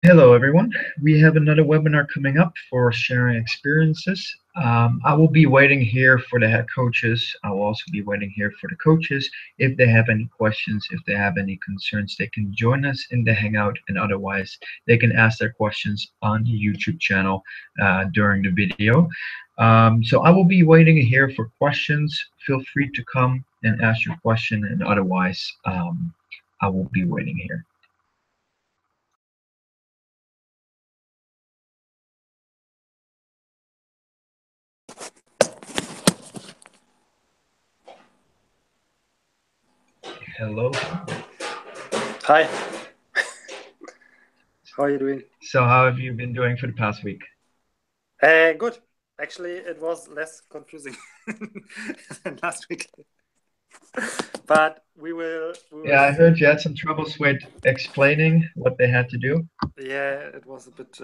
Hello, everyone. We have another webinar coming up for sharing experiences. I will be waiting here for the head coaches. I will also be waiting here for the coaches. If they have any questions, if they have any concerns, they can join us in the Hangout, and otherwise, they can ask their questions on the YouTube channel during the video. So I will be waiting here for questions. Feel free to come and ask your question, and otherwise, I will be waiting here. Hello. Hi. How are you doing? So how have you been doing for the past week? Good. Actually, it was less confusing than last week. But we will Yeah, I see. heard you had some troubles with explaining what they had to do. Yeah, it was a bit.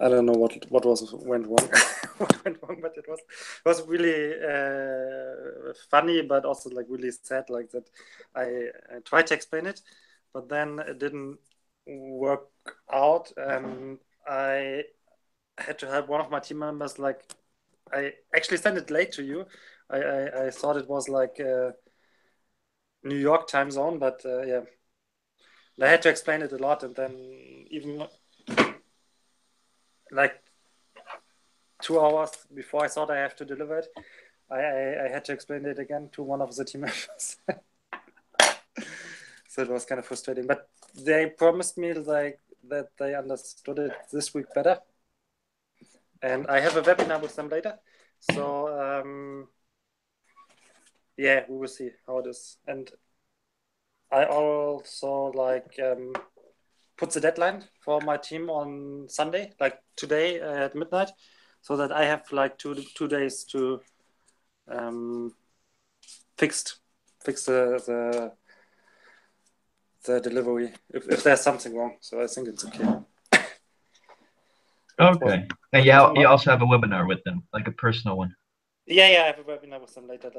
I don't know what went wrong. What went wrong, but it was really funny, but also like really sad. Like that, I tried to explain it, but then it didn't work out, and I had to help one of my team members. Like, I actually sent it late to you. I thought it was like New York time zone, but yeah, I had to explain it a lot, and then even like 2 hours before I thought I have to deliver it, I had to explain it again to one of the team members. So it was kind of frustrating, but they promised me like that they understood it this week better, and I have a webinar with them later. So yeah, we will see how it is. And I also like put the deadline for my team on Sunday, like today at midnight, so that I have like two days to fix the delivery if there's something wrong. So I think it's okay. Okay. And you also have a webinar with them, like a personal one. Yeah, I have a webinar with them later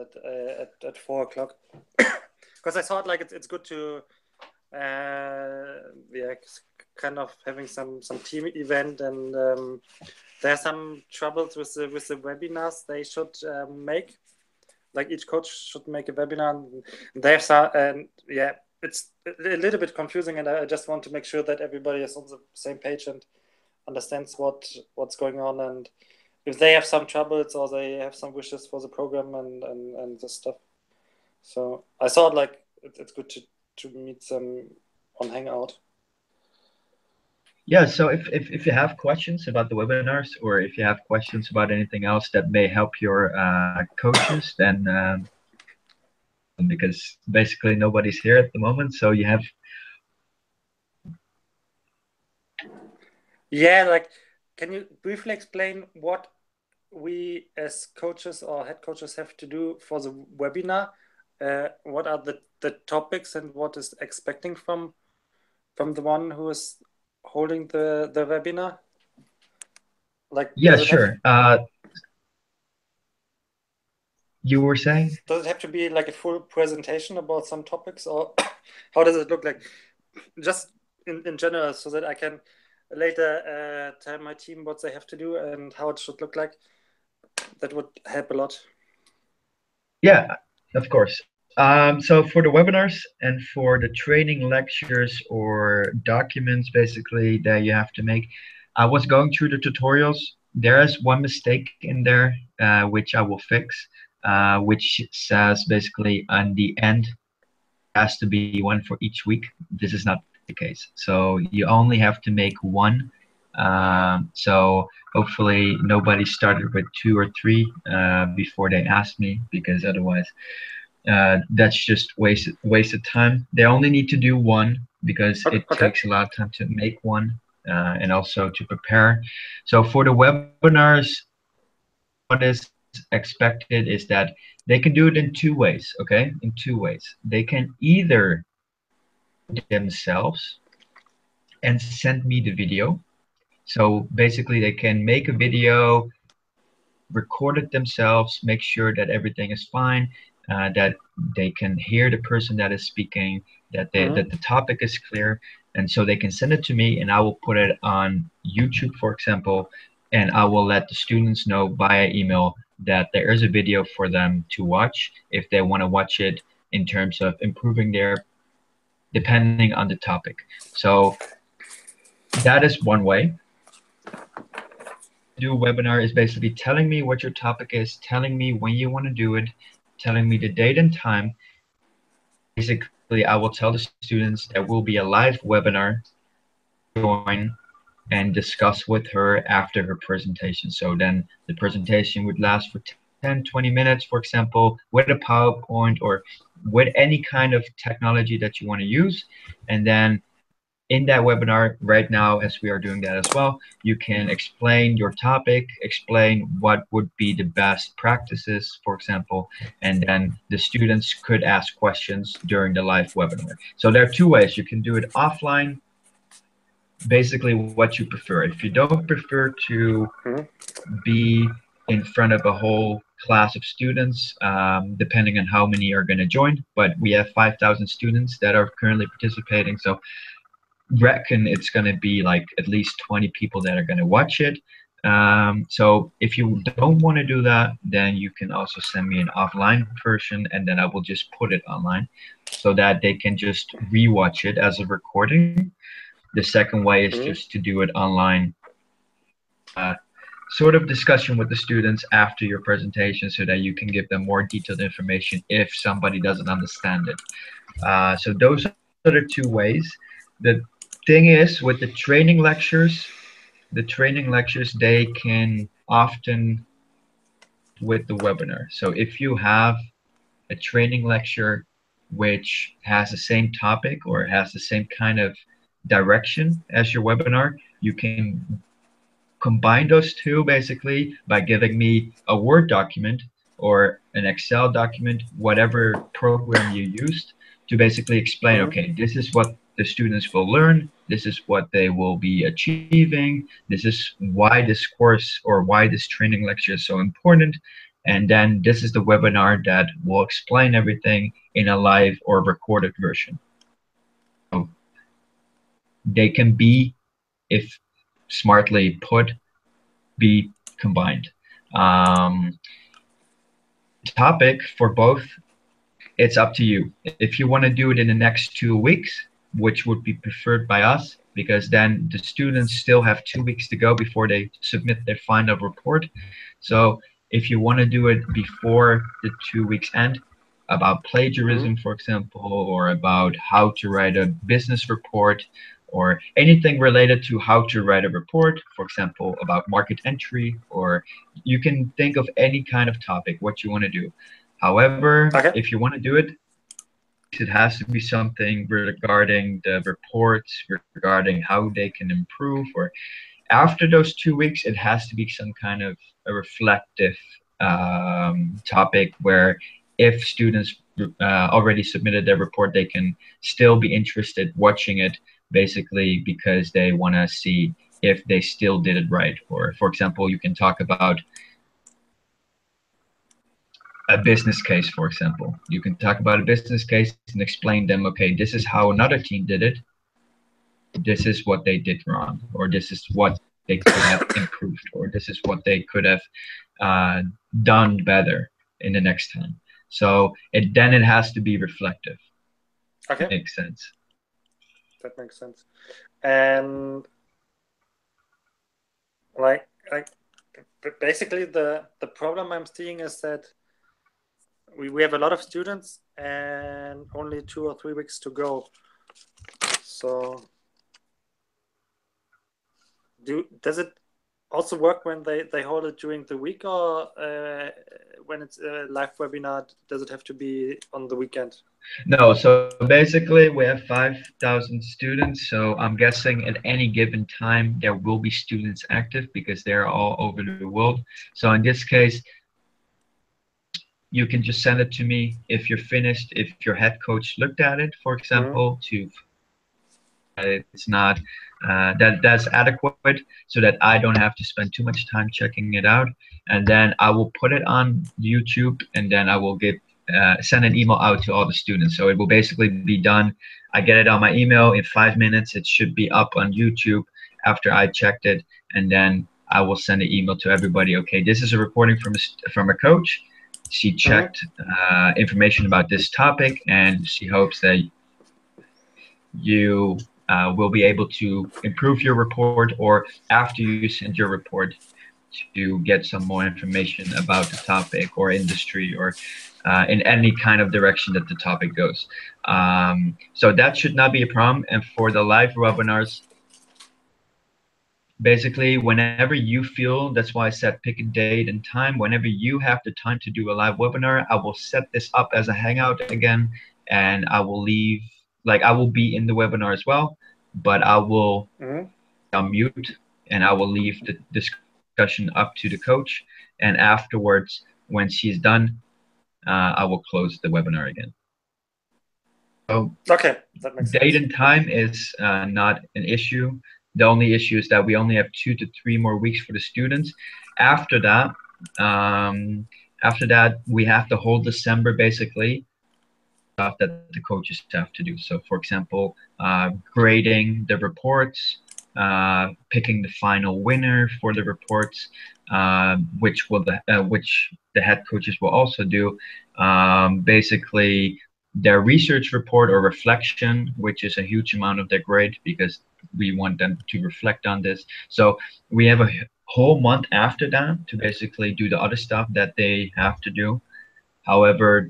at 4 o'clock. Because I thought like it's good to yeah, kind of having some team event, and there are some troubles with the webinars they should make. Like each coach should make a webinar, and there's and yeah, it's a little bit confusing, and I just want to make sure that everybody is on the same page and understands what's going on, and if they have some troubles or they have some wishes for the program and this stuff. So I thought like it's good to meet them on Hangout. Yeah, so if you have questions about the webinars, or if you have questions about anything else that may help your coaches, then because basically nobody's here at the moment, so you have. Yeah, like, can you briefly explain what we as coaches or head coaches have to do for the webinar? What are the topics and what is expecting from the one who is holding the webinar? Like, Yeah, sure. You were saying? Does it have to be like a full presentation about some topics, or how does it look like? Just in general, so that I can later tell my team what they have to do and how it should look like. That would help a lot. Yeah, of course. So for the webinars and for the training lectures or documents, basically that you have to make, I was going through the tutorials. There is one mistake in there, which I will fix, which says basically on the end has to be one for each week. This is not the case. So you only have to make one. So hopefully nobody started with two or three before they asked me, because otherwise that's just wasted time. They only need to do one because it takes a lot of time to make one and also to prepare. So for the webinars, what is expected is that they can do it in two ways, okay? In two ways. They can either themselves and send me the video. So basically they can make a video, record it themselves, make sure that everything is fine, that they can hear the person that is speaking, that the topic is clear, And so they can send it to me and I will put it on YouTube, for example, and I will let the students know via email that there is a video for them to watch if they want to watch it in terms of improving their, depending on the topic. So that is one way. Do a webinar is basically telling me what your topic is, telling me when you want to do it, telling me the date and time. Basically, I will tell the students there will be a live webinar, join and discuss with her after her presentation. So then the presentation would last for 10, 20 minutes, for example, with a PowerPoint or with any kind of technology that you want to use. And then in that webinar right now, as we are doing that as well, you can explain your topic, explain what would be the best practices, for example, and then the students could ask questions during the live webinar. So there are two ways. You can do it offline, basically what you prefer. If you don't prefer to be in front of a whole class of students, depending on how many are going to join, but we have 5,000 students that are currently participating, so reckon it's going to be like at least 20 people that are going to watch it. So if you don't want to do that, then you can also send me an offline version and then I will just put it online so that they can just rewatch it as a recording. The second way is just to do it online, sort of discussion with the students after your presentation so that you can give them more detailed information if somebody doesn't understand it. So those are the two ways. The thing is, with the training lectures, they can often with the webinar. So if you have a training lecture which has the same topic or has the same kind of direction as your webinar, you can combine those two basically by giving me a Word document or an Excel document, whatever program you used, to basically explain, okay, this is what the students will learn, this is what they will be achieving, this is why this course or why this training lecture is so important, and then this is the webinar that will explain everything in a live or recorded version. So they can be, if smartly put, be combined. Topic for both, it's up to you. If you want to do it in the next 2 weeks, which would be preferred by us, because then the students still have 2 weeks to go before they submit their final report. So if you want to do it before the 2 weeks end, about plagiarism, for example, or about how to write a business report, or anything related to how to write a report, for example, about market entry, or you can think of any kind of topic, what you want to do. However, if you want to do it, it has to be something regarding the reports, regarding how they can improve, or after those 2 weeks, it has to be some kind of a reflective topic where if students already submitted their report, they can still be interested watching it, basically because they want to see if they still did it right. Or, for example, you can talk about a business case, for example. You can talk about a business case and explain them, okay, this is how another team did it. This is what they did wrong, or this is what they could have improved, or this is what they could have done better in the next time. So then it has to be reflective. Okay. Makes sense. That makes sense. And like basically the problem I'm seeing is that we have a lot of students and only 2 or 3 weeks to go. So does it also work when they hold it during the week, or when it's a live webinar, does it have to be on the weekend? No, so basically we have 5,000 students, so I'm guessing at any given time there will be students active because they're all over the world. So in this case, you can just send it to me if you're finished, if your head coach looked at it, for example, to it's not that's adequate, so that I don't have to spend too much time checking it out, and then I will put it on YouTube, and then I will give send an email out to all the students. So it will basically be done. I get it on my email in 5 minutes. It should be up on YouTube after I checked it, and then I will send an email to everybody. Okay, this is a reporting from a coach. She checked information about this topic, and she hopes that you will be able to improve your report, or after you send your report, to get some more information about the topic or industry, or in any kind of direction that the topic goes. So that should not be a problem. And for the live webinars, basically, whenever you feel, that's why I said pick a date and time. Whenever you have the time to do a live webinar, I will set this up as a Hangout again, and I will leave, like I will be in the webinar as well, but I will unmute and I will leave the discussion up to the coach. And afterwards, when she's done, I will close the webinar again. So okay, that makes date sense. and time is not an issue. The only issue is that we only have 2 to 3 more weeks for the students. After that, we have the whole December basically stuff that the coaches have to do. So, for example, grading the reports, picking the final winner for the reports, which the head coaches will also do. Basically, their research report or reflection, which is a huge amount of their grade because we want them to reflect on this. So we have a whole month after that to basically do the other stuff that they have to do. However,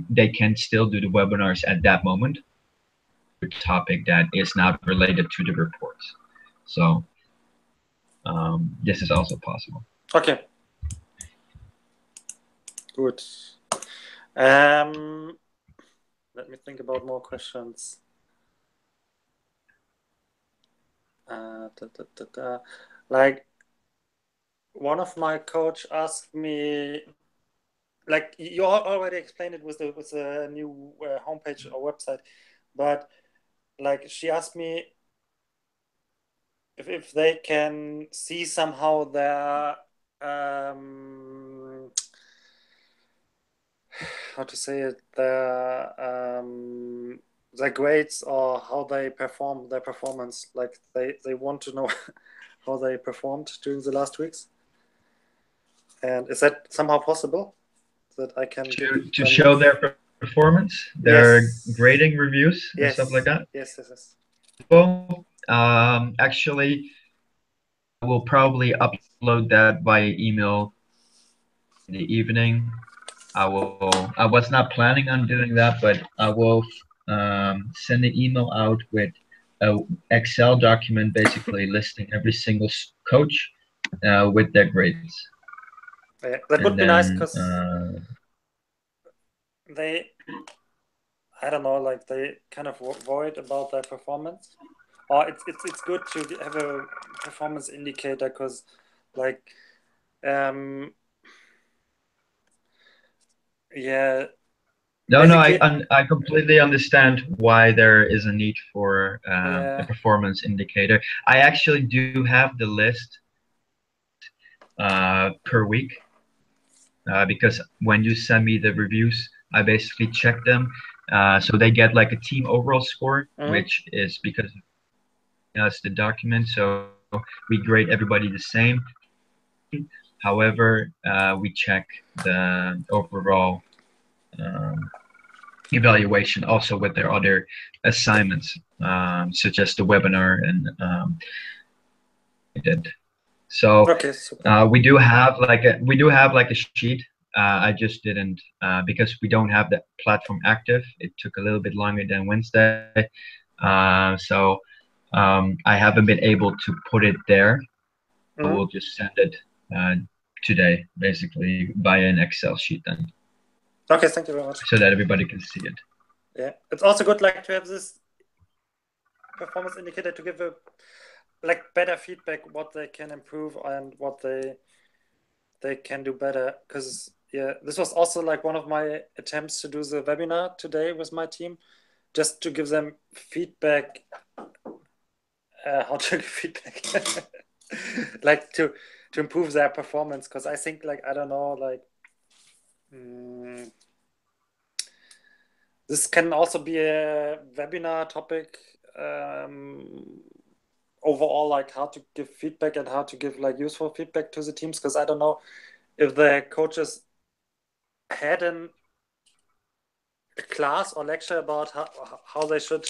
they can still do the webinars at that moment, a topic that is not related to the reports. So this is also possible. Okay. Good. Let me think about more questions. Like, one of my coach asked me, like you already explained it with the new homepage or website, but like she asked me if they can see somehow their how to say it, their grades or how they perform their performance. Like they want to know how they performed during the last weeks. And is that somehow possible that I can to show their performance, their grading reviews and stuff like that? Yes. Well, actually, I will probably upload that via email in the evening. I was not planning on doing that, but I will send an email out with an Excel document basically listing every single coach with their grades. Yeah, that would be nice because I don't know, like they kind of worried about their performance. Or it's good to have a performance indicator because, like, yeah. No, I completely understand why there is a need for a performance indicator. I actually do have the list per week because when you send me the reviews, I basically check them. So they get like a team overall score, which is because it's the document. So we grade everybody the same. However, we check the overall evaluation also with their other assignments, such as the webinar and I did. So we do have like a sheet. I just didn't because we don't have the platform active. It took a little bit longer than Wednesday, so I haven't been able to put it there. I will just send it today, basically via an Excel sheet then. Okay, thank you very much. So that everybody can see it. Yeah, it's also good like to have this performance indicator to give better feedback, what they can improve and what they can do better. Because this was also like one of my attempts to do the webinar today with my team, just to give them feedback. How to give feedback? Like to improve their performance, because I think I don't know, This can also be a webinar topic, overall, like how to give feedback and how to give like useful feedback to the teams. Because I don't know if the coaches had a class or lecture about how they should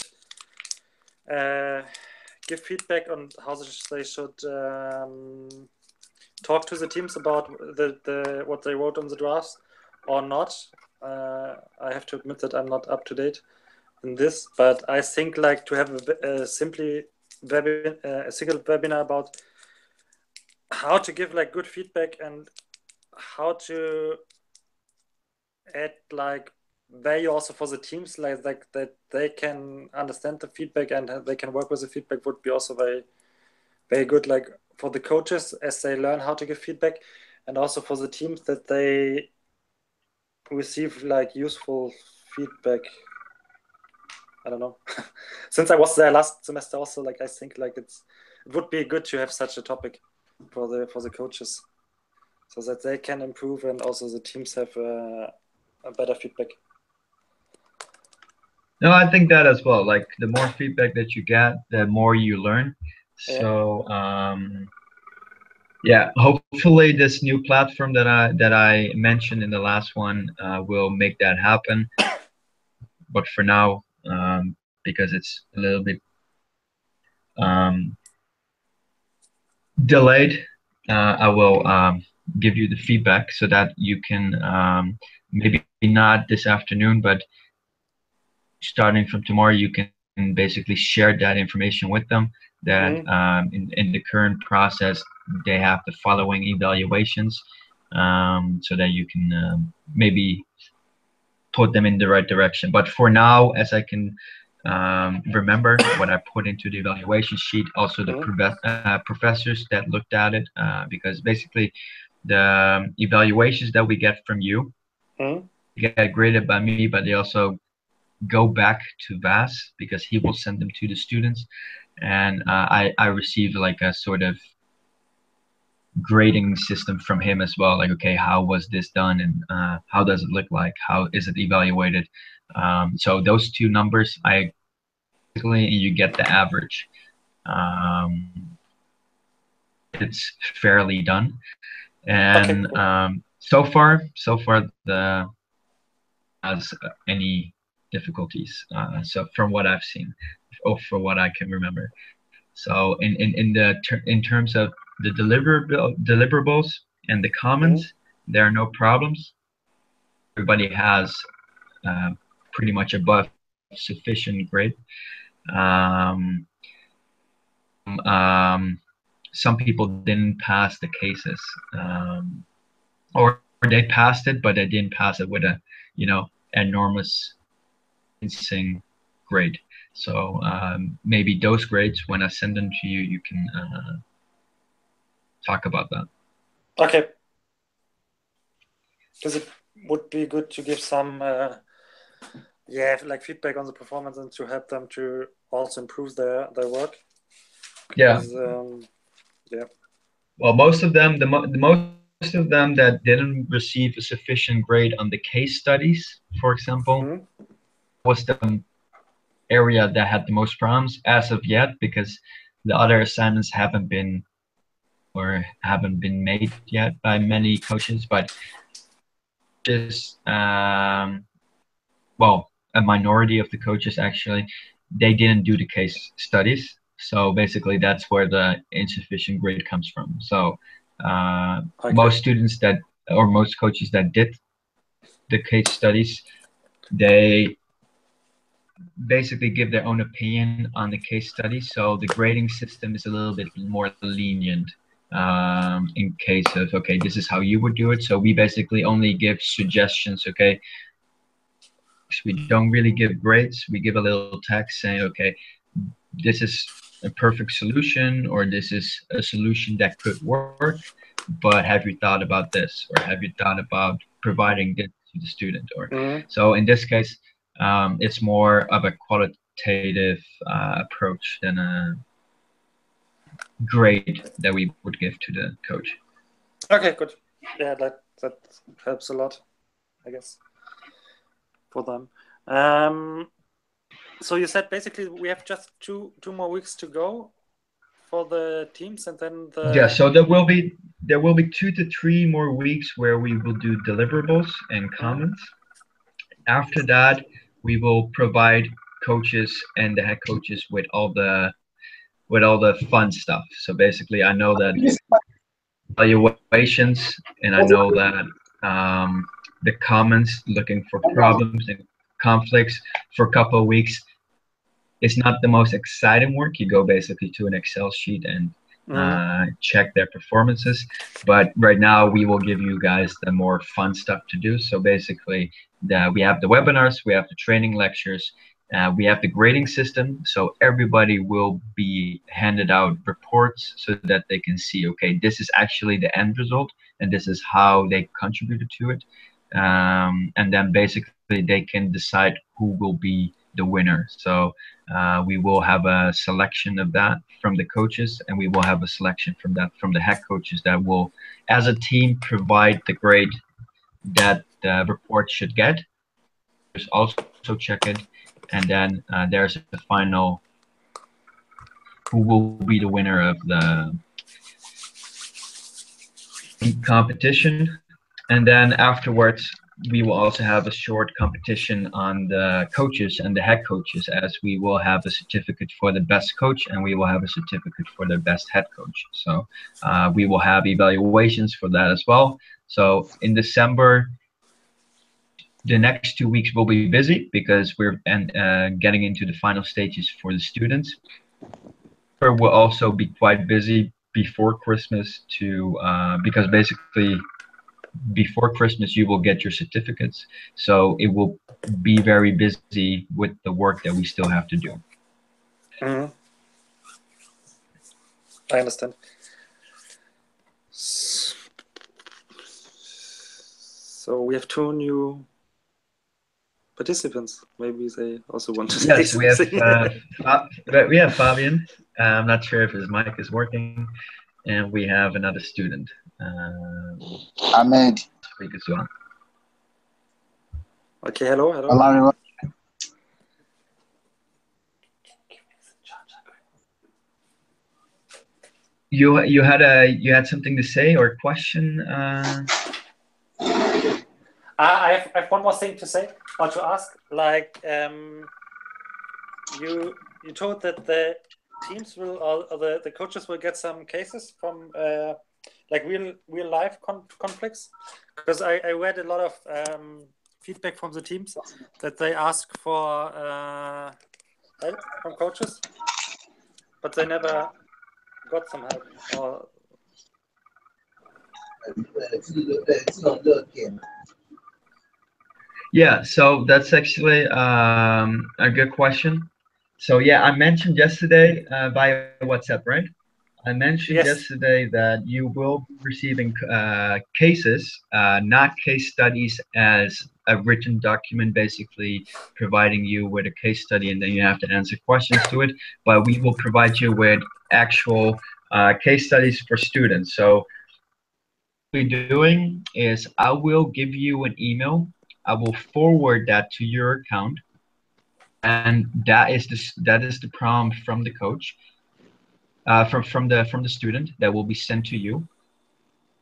give feedback on how they should talk to the teams about what they wrote on the drafts or not. I have to admit that I'm not up to date in this, but I think like to have a single webinar about how to give like good feedback and how to add like value also for the teams, like that they can understand the feedback and they can work with the feedback would be also very, very good, like for the coaches as they learn how to give feedback, and also for the teams that they receive like useful feedback. I don't know. Since I was there last semester also, like I think like it would be good to have such a topic for the coaches so that they can improve and also the teams have a better feedback. No, I think that as well. Like the more feedback that you get, the more you learn. Yeah. So yeah, hopefully this new platform that I mentioned in the last one will make that happen. But for now, because it's a little bit delayed, I will give you the feedback so that you can maybe not this afternoon, but starting from tomorrow, you can basically share that information with them. That in the current process, they have the following evaluations, so that you can maybe put them in the right direction. But for now, as I can remember what I put into the evaluation sheet, also the professors that looked at it, because basically the evaluations that we get from you get graded by me, but they also go back to Vas because he will send them to the students, and I receive like a sort of grading system from him as well, like, okay, how was this done, and how does it look like, how is it evaluated. So those two numbers, I basically, you get the average. It's fairly done, and so far the has any difficulties, so from what I've seen, or for what I can remember. So in terms of the deliverables and the comments, there are no problems. Everybody has pretty much above sufficient grade. Some people didn't pass the cases, or they passed it, but they didn't pass it with a enormous grade. So maybe those grades, when I send them to you, you can talk about that. Okay. Because it would be good to give some like feedback on the performance and to help them to also improve their work. Yeah. Yeah. Well, most of them, most of them that didn't receive a sufficient grade on the case studies, for example, was the area that had the most problems as of yet, because the other assignments haven't been made yet by many coaches, but just well, a minority of the coaches actually, they didn't do the case studies. So basically that's where the insufficient grade comes from. So most students that, or most coaches that did the case studies, they basically give their own opinion on the case study. So the grading system is a little bit more lenient in case of, okay, this is how you would do it. So we basically only give suggestions, okay? We don't really give grades. We give a little text saying, okay, this is a perfect solution, or this is a solution that could work, but have you thought about this, or have you thought about providing this to the student? Or so in this case, it's more of a qualitative approach than a grade that we would give to the coach. Okay, good. Yeah, that helps a lot, I guess, for them. So you said basically we have just two more weeks to go for the teams, and then Yeah, so there will be 2 to 3 more weeks where we will do deliverables and comments. After that, we will provide coaches and the head coaches with all the fun stuff. So basically, I know that evaluations, and I know that the comments looking for problems and conflicts for a couple of weeks. It's not the most exciting work. You go basically to an Excel sheet and check their performances. But right now, we will give you guys the more fun stuff to do. So basically, we have the webinars, we have the training lectures, we have the grading system. So everybody will be handed out reports so that they can see, okay, this is actually the end result, and this is how they contributed to it. And then basically they can decide who will be the winner. So we will have a selection of that from the coaches, and we will have a selection from the head coaches that will, as a team, provide the grade that the report should get. Just also check it, and then there's the final who will be the winner of the competition. And then afterwards, we will also have a short competition on the coaches and the head coaches, as we will have a certificate for the best coach and we will have a certificate for the best head coach. So we will have evaluations for that as well. So in December, the next 2 weeks will be busy because we're getting into the final stages for the students. We'll also be quite busy before Christmas because basically before Christmas you will get your certificates, so it will be very busy with the work that we still have to do. I understand. So we have 2 new participants. Maybe they also want to say something. Yes, we have Fabian. I'm not sure if his mic is working, and we have another student. Ahmed. Speak as well. Okay, hello. Hello, everyone. You had something to say or a question? I have one more thing to say or to ask. Like you told that the teams will, or the coaches will get some cases from like real life conflicts, because I read a lot of feedback from the teams that they ask for help from coaches, but they never got some help. Or yeah, so that's actually a good question. So yeah, I mentioned yesterday via WhatsApp, right? I mentioned yesterday that you will be receiving cases, not case studies, as a written document, basically providing you with a case study, and then you have to answer questions to it. But we will provide you with actual case studies for students. So what we're doing is I will give you an email. I will forward that to your account, and that is the prompt from the coach. From the student that will be sent to you.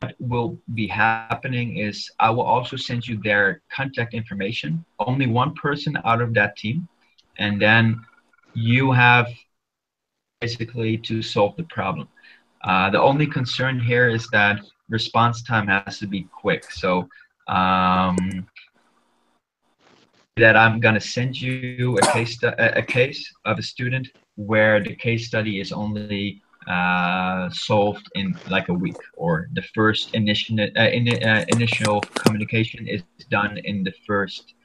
What will be happening is I will also send you their contact information, only one person out of that team, and then you have basically to solve the problem. The only concern here is that response time has to be quick. So that I'm gonna send you a case of a student where the case study is only solved in like a week, or the first initial communication is done in the first.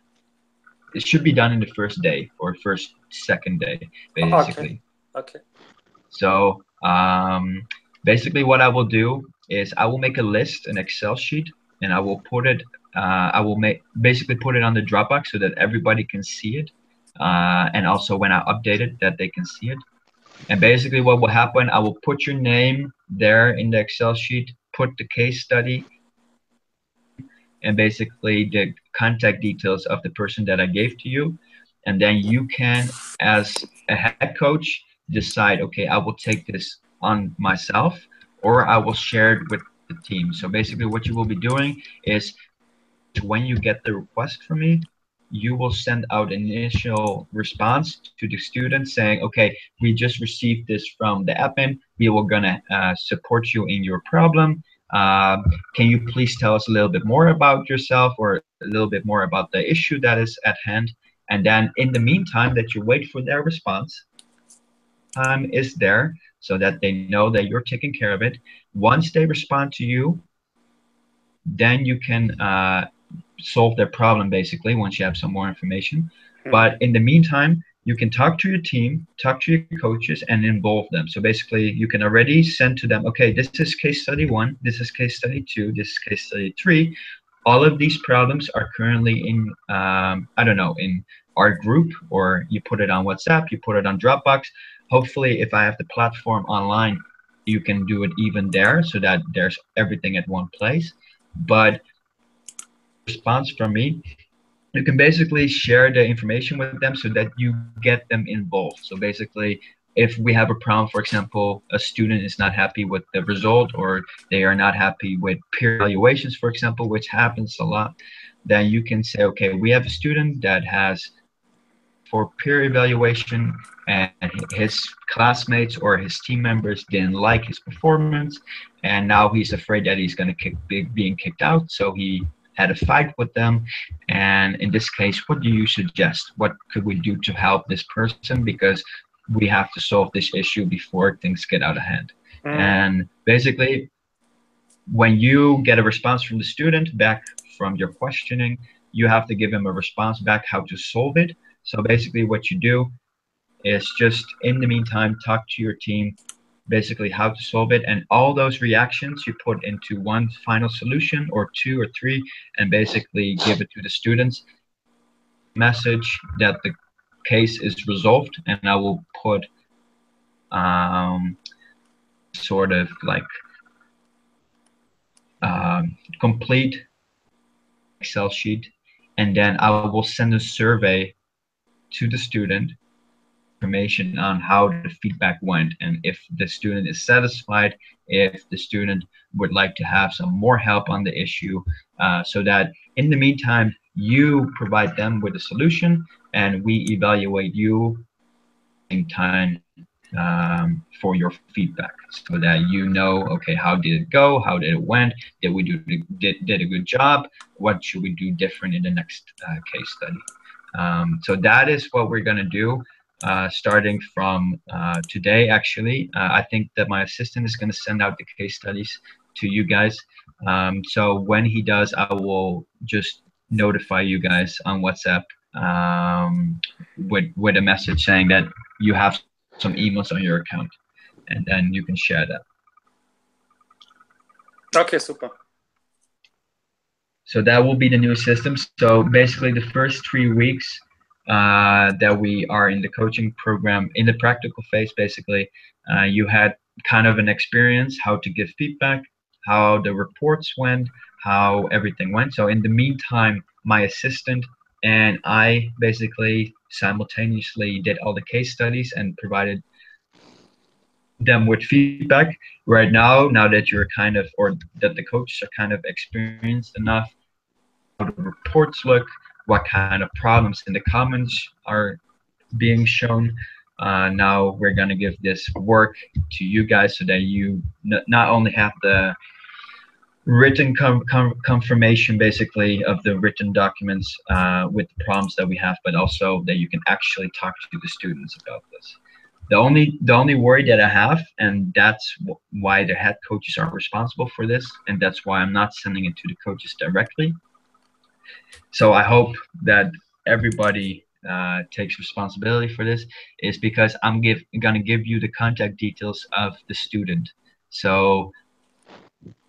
It should be done in the first day or second day, basically. Okay. So basically, what I will do is I will make a list, an Excel sheet, and I will put it. I will basically put it on the Dropbox so that everybody can see it, and also when I update it, that they can see it. And basically, what will happen? I will put your name there in the Excel sheet, put the case study, and basically the contact details of the person that I gave to you. and then you can, as a head coach, decide, okay, I will take this on myself, or I will share it with the team. So basically what you will be doing is, when you get the request from me, you will send out an initial response to the student saying, okay, we just received this from the admin. We will gonna support you in your problem. Can you please tell us a little bit more about yourself, or a little bit more about the issue that is at hand? And then in the meantime that you wait for their response, time is there so that they know that you're taking care of it. Once they respond to you, then you can solve their problem, basically, once you have some more information. But in the meantime, you can talk to your team, talk to your coaches, and involve them. So basically, you can already send to them, okay, this is case study 1, this is case study 2, this is case study 3. All of these problems are currently in, I don't know, in our group, or you put it on WhatsApp, you put it on Dropbox. Hopefully, if I have the platform online, you can do it even there, so that there's everything at one place. But response from me, you can basically share the information with them so that you get them involved. So basically, if we have a problem, for example, a student is not happy with the result, or they are not happy with peer evaluations, for example, which happens a lot, then you can say, okay, we have a student that has for peer evaluation, and his classmates or his team members didn't like his performance, and now he's afraid that he's going to being kicked out, so he had a fight with them. And in this case, what do you suggest? What could we do to help this person, because we have to solve this issue before things get out of hand? And basically, when you get a response from the student back from your questioning, you have to give him a response back how to solve it. So basically what you do is, just in the meantime, talk to your team, basically how to solve it, and all those reactions you put into one final solution, or 2 or 3, and basically give it to the students. Message that the case is resolved, and I will put sort of like complete Excel sheet, and then I will send a survey to the student, information on how the feedback went, and if the student is satisfied, if the student would like to have some more help on the issue, so that in the meantime you provide them with a solution, and we evaluate you in time for your feedback, so that you know, okay, how did it go, how did it went, did we did a good job, what should we do different in the next case study. So that is what we're going to do starting from today, actually. I think that my assistant is going to send out the case studies to you guys. So when he does, I will just notify you guys on WhatsApp with a message saying that you have some emails on your account, and then you can share that. Okay, super. So that will be the new system. So basically, the first 3 weeks that we are in the coaching program, in the practical phase, basically, you had kind of an experience how to give feedback, how the reports went, how everything went. So in the meantime, my assistant and I basically simultaneously did all the case studies and provided them with feedback. Right now that you're kind of, or that the coaches are kind of experienced enough, how the reports look, what kind of problems in the comments are being shown. Now we're going to give this work to you guys, so that you not only have the written confirmation, basically, of the written documents with the problems that we have, but also that you can actually talk to the students about this. The only worry that I have, and that's why the head coaches are responsible for this, and that's why I'm not sending it to the coaches directly. So I hope that everybody takes responsibility for this, is because I'm gonna give you the contact details of the student. So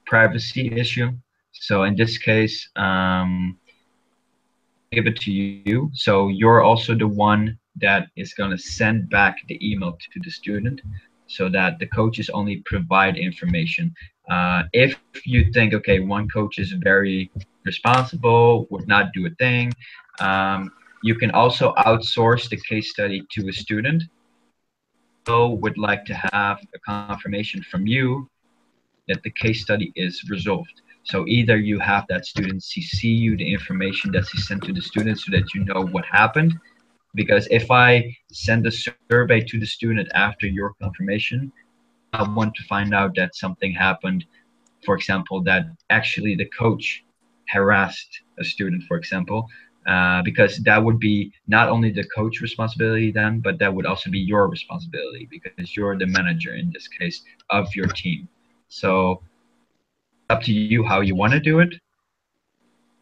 privacy issue. So in this case, give it to you. So you're also the one that is going to send back the email to the student, so that the coaches only provide information. If you think, okay, one coach is very responsible, would not do a thing, You can also outsource the case study to a student who would like to have a confirmation from you that the case study is resolved. So either you have that student CC you the information that he sent to the student so that you know what happened. Because if I send a survey to the student after your confirmation, I want to find out that something happened. For example, that actually the coach harassed a student, for example, because that would be not only the coach responsibility then, but that would also be your responsibility because you're the manager in this case of your team. So up to you how you want to do it.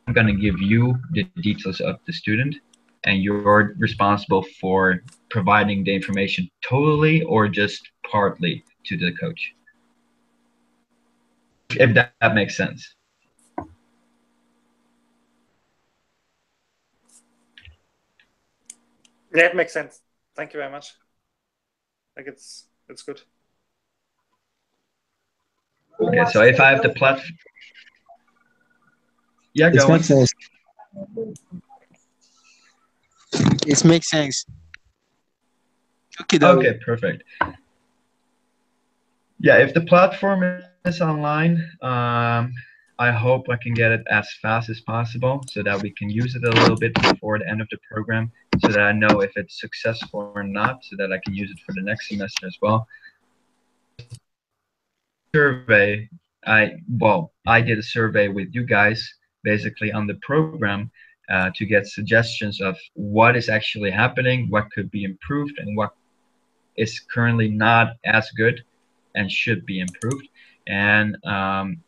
I'm going to give you the details of the student, and you're responsible for providing the information totally or just partly to the coach. If that makes sense. Yeah, it makes sense. Thank you very much. Like it's good. Okay, so if I have the platform, yeah, It go on. makes sense. It makes sense. Okay, perfect. Yeah, if the platform is online, I hope I can get it as fast as possible so that we can use it a little bit before the end of the program so that I know if it's successful or not so that I can use it for the next semester as well. Survey, I did a survey with you guys basically on the program to get suggestions of what is actually happening, what could be improved, and what is currently not as good and should be improved. And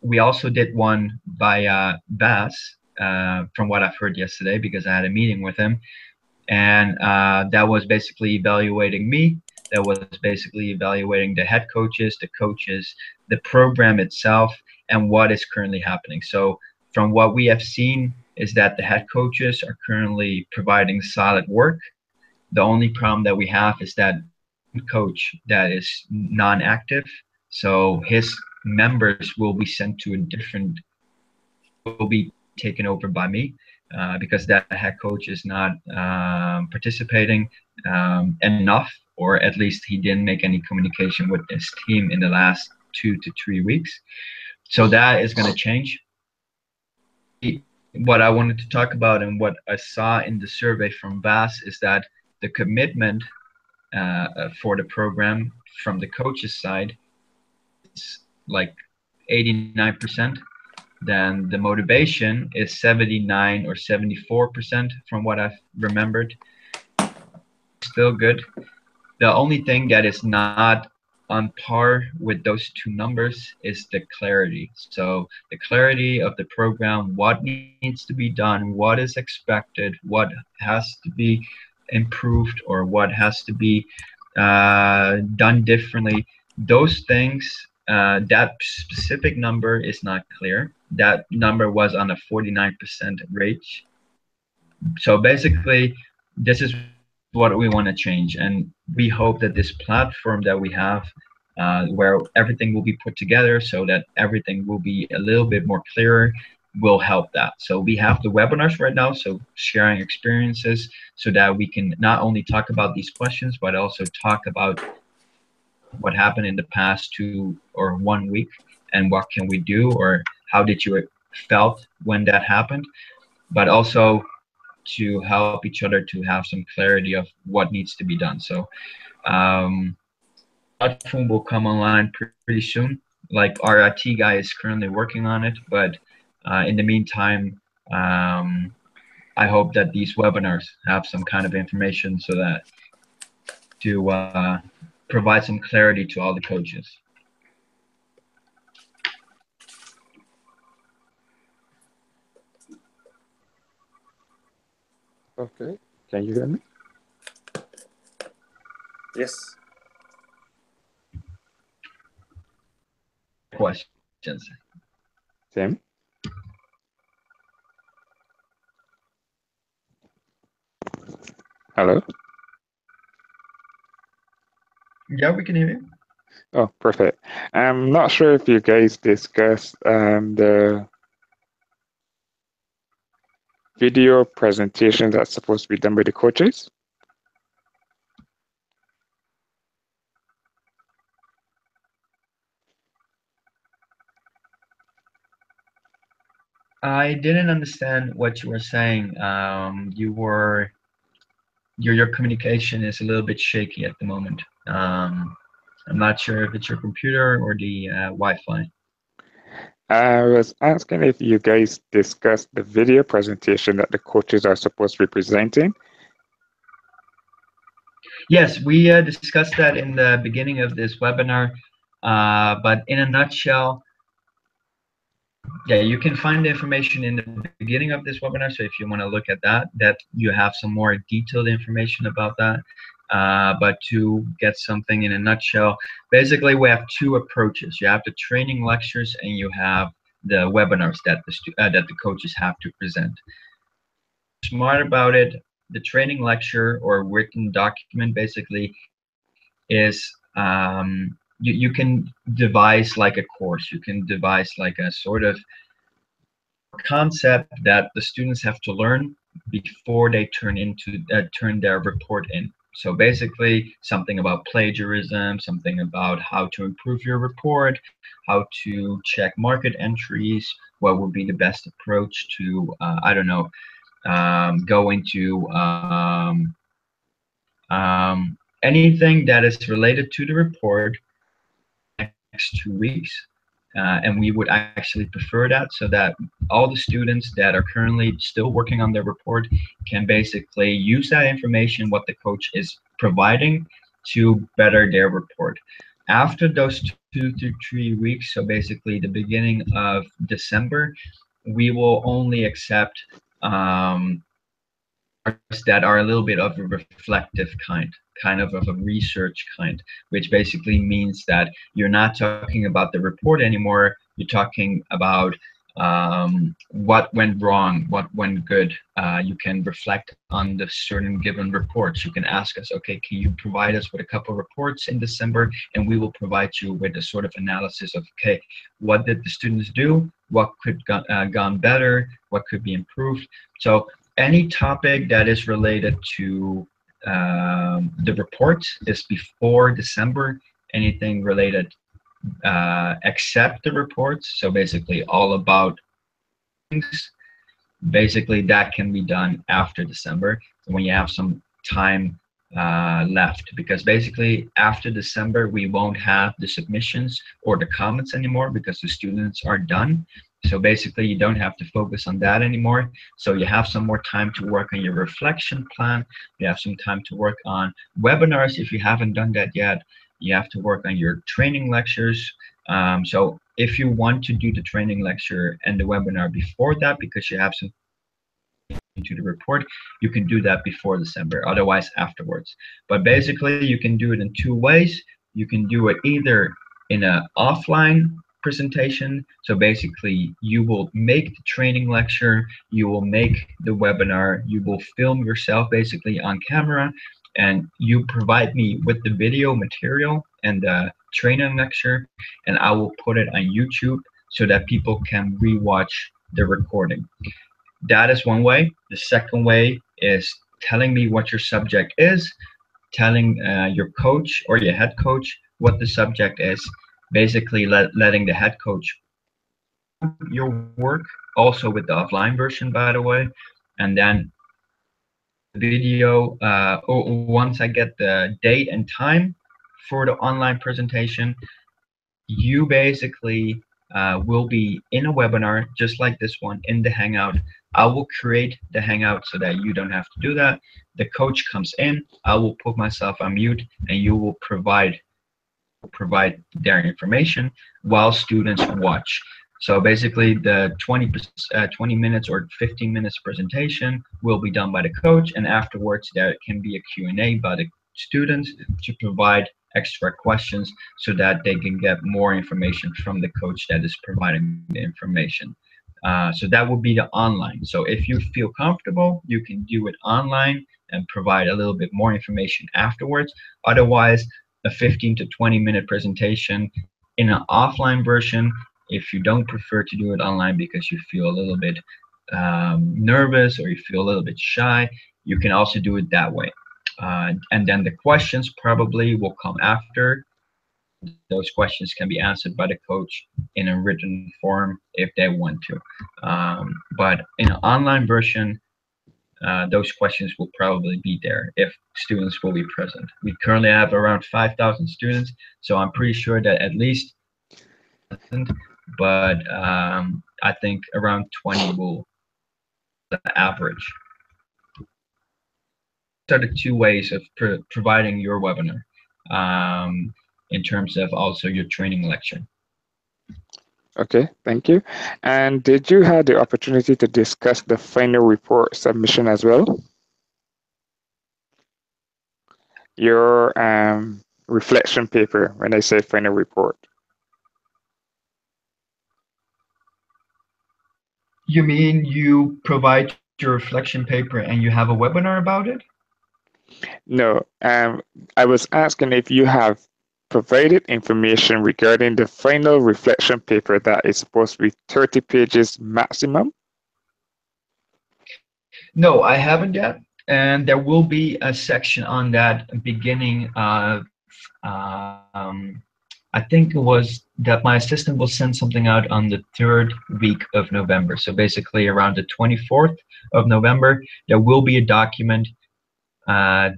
we also did one by Bas, from what I've heard yesterday, because I had a meeting with him. And that was basically evaluating me. That was basically evaluating the head coaches, the coaches, the program itself, and what is currently happening. So from what we have seen is that the head coaches are currently providing solid work. The only problem that we have is that coach that is non-active, so his members will be sent to a different, will be taken over by me because that head coach is not participating enough, or at least he didn't make any communication with his team in the last 2 to 3 weeks. So that is going to change. What I wanted to talk about and what I saw in the survey from Bas is that the commitment for the program from the coach's side is like 89%. Then the motivation is 79 or 74% from what I've remembered. Still good. The only thing that is not on par with those two numbers is the clarity. So the clarity of the program, what needs to be done, what is expected, what has to be improved, or what has to be done differently. Those things, that specific number is not clear. That number was on a 49% rate. So basically, this is what we want to change, and we hope that this platform that we have, where everything will be put together so that everything will be a little bit more clearer, will help that. So we have the webinars right now, so sharing experiences so that we can not only talk about these questions but also talk about what happened in the past 2 or 1 week and what can we do, or how did you felt when that happened, but also to help each other to have some clarity of what needs to be done. So platform will come online pretty soon. Like our IT guy is currently working on it, but in the meantime, I hope that these webinars have some kind of information so that to provide some clarity to all the coaches. Okay, can you hear me? Yes. Questions? Tim? Hello? Yeah, we can hear you. Oh, perfect. I'm not sure if you guys discussed the video presentations that's supposed to be done by the coaches? I didn't understand what you were saying. Your communication is a little bit shaky at the moment. I'm not sure if it's your computer or the Wi-Fi. I was asking if you guys discussed the video presentation that the coaches are supposed to be presenting. Yes, we discussed that in the beginning of this webinar, but in a nutshell, yeah, you can find the information in the beginning of this webinar. So if you want to look at that you have some more detailed information about that. But to get something in a nutshell, basically we have two approaches. You have the training lectures and you have the webinars that the coaches have to present. Smart about it, the training lecture or written document basically is you can devise like a course. You can devise like a sort of concept that the students have to learn before they turn their report in. So basically something about plagiarism, something about how to improve your report, how to check market entries, what would be the best approach to I don't know, go into anything that is related to the report next 2 weeks. And we would actually prefer that so that all the students that are currently still working on their report can basically use that information, what the coach is providing, to better their report. After those 2 to 3 weeks, so basically the beginning of December, we will only accept that are a little bit of a reflective kind of a research kind, which basically means that you're not talking about the report anymore. You're talking about what went wrong, what went good. You can reflect on the certain given reports. You can ask us, okay, can you provide us with a couple reports in December, and we will provide you with a sort of analysis of, okay, what did the students do, what could gone better, what could be improved. So any topic that is related to the reports is before December. Anything related except the reports, so basically all about things, basically that can be done after December when you have some time left, because basically after December we won't have the submissions or the comments anymore because the students are done. So basically you don't have to focus on that anymore. So you have some more time to work on your reflection plan. You have some time to work on webinars if you haven't done that yet. You have to work on your training lectures. So if you want to do the training lecture and the webinar before that because you have some to the report, you can do that before December, otherwise afterwards. But basically you can do it in two ways. You can do it either in an offline presentation, so basically you will make the training lecture, you will make the webinar, you will film yourself basically on camera, and you provide me with the video material and the training lecture, and I will put it on YouTube so that people can rewatch the recording. That is one way. The second way is telling me what your subject is, telling your coach or your head coach what the subject is, basically letting the head coach your work, also with the offline version, by the way, and then video, once I get the date and time for the online presentation, you basically will be in a webinar just like this one in the Hangout. I will create the Hangout so that you don't have to do that. The coach comes in, I will put myself on mute, and you will provide their information while students watch. So basically the 20 minutes or 15 minutes presentation will be done by the coach, and afterwards there can be a Q&A by the students to provide extra questions so that they can get more information from the coach that is providing the information. So that would be the online. So if you feel comfortable, you can do it online and provide a little bit more information afterwards. Otherwise, a 15 to 20 minute presentation in an offline version, if you don't prefer to do it online because you feel a little bit nervous or you feel a little bit shy, you can also do it that way. And then the questions probably will come after. Those questions can be answered by the coach in a written form if they want to. But in an online version, those questions will probably be there if students will be present. We currently have around 5,000 students, so I'm pretty sure that at least, but I think around 20 will be the average. These are the two ways of providing your webinar in terms of also your training lecture. Okay, thank you. And did you have the opportunity to discuss the final report submission as well? Your reflection paper, when I say final report. You mean you provide your reflection paper and you have a webinar about it? No, I was asking if you have provided information regarding the final reflection paper that is supposed to be 30 pages maximum. No, I haven't yet. And there will be a section on that beginning of, I think it was that my assistant will send something out on the 3rd week of November. So basically around the 24th of November, there will be a document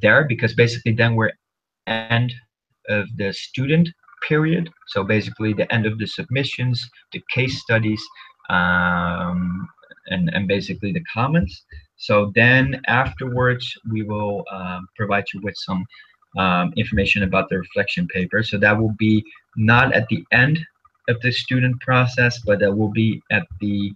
there, because basically then we're end of the student period. So basically the end of the submissions, the case studies, and basically the comments. So then afterwards, we will provide you with some information about the reflection paper. So that will be not at the end of the student process, but that will be at the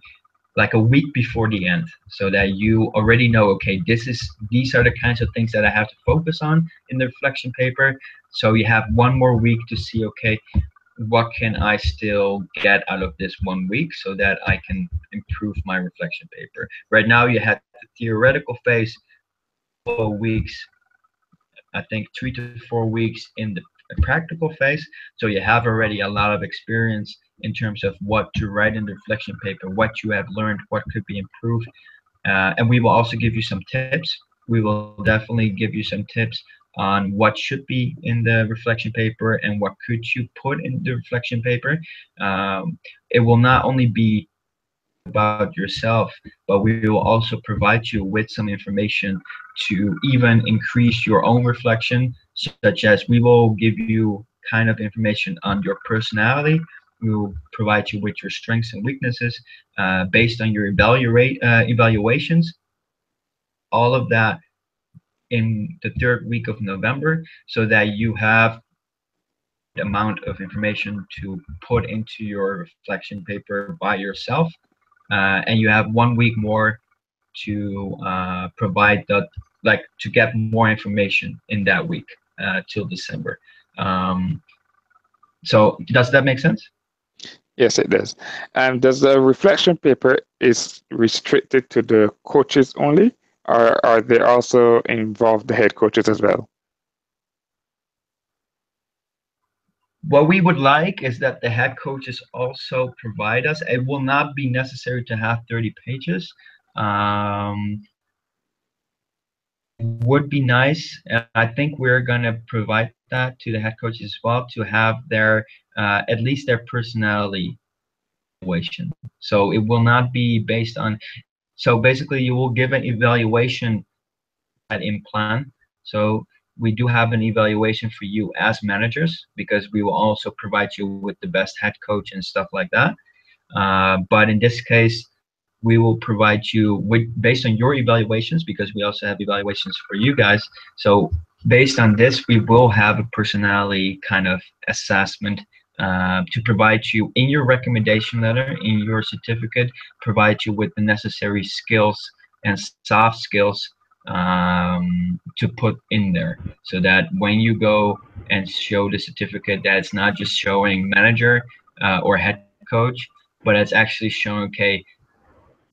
like a week before the end, so that you already know, okay, these are the kinds of things that I have to focus on in the reflection paper. So you have one more week to see, okay, what can I still get out of this 1 week so that I can improve my reflection paper. Right now you had the theoretical phase, 4 weeks, I think 3 to 4 weeks in the practical phase. So you have already a lot of experience in terms of what to write in the reflection paper, what you have learned, what could be improved. And we will also give you some tips. We will definitely give you some tips on what should be in the reflection paper and what could you put in the reflection paper. It will not only be about yourself, but we will also provide you with some information to even increase your own reflection, such as we will give you kind of information on your personality. We will provide you with your strengths and weaknesses based on your evaluations. All of that in the 3rd week of November, so that you have the amount of information to put into your reflection paper by yourself. And you have 1 week more to provide that, like to get more information in that week till December. So does that make sense? Yes, it does. And does the reflection paper is restricted to the coaches only, or are they also involved the head coaches as well? What we would like is that the head coaches also provide us. It will not be necessary to have 30 pages. Would be nice. I think we're going to provide that to the head coaches as well, to have their at least their personality evaluation. So it will not be based on, so basically you will give an evaluation in plan. So we do have an evaluation for you as managers, because we will also provide you with the best head coach and stuff like that. But in this case, we will provide you with, based on your evaluations, because we also have evaluations for you guys. So based on this, we will have a personality kind of assessment to provide you in your recommendation letter, in your certificate, provide you with the necessary skills and soft skills to put in there, so that when you go and show the certificate, that it's not just showing manager or head coach, but it's actually showing, okay,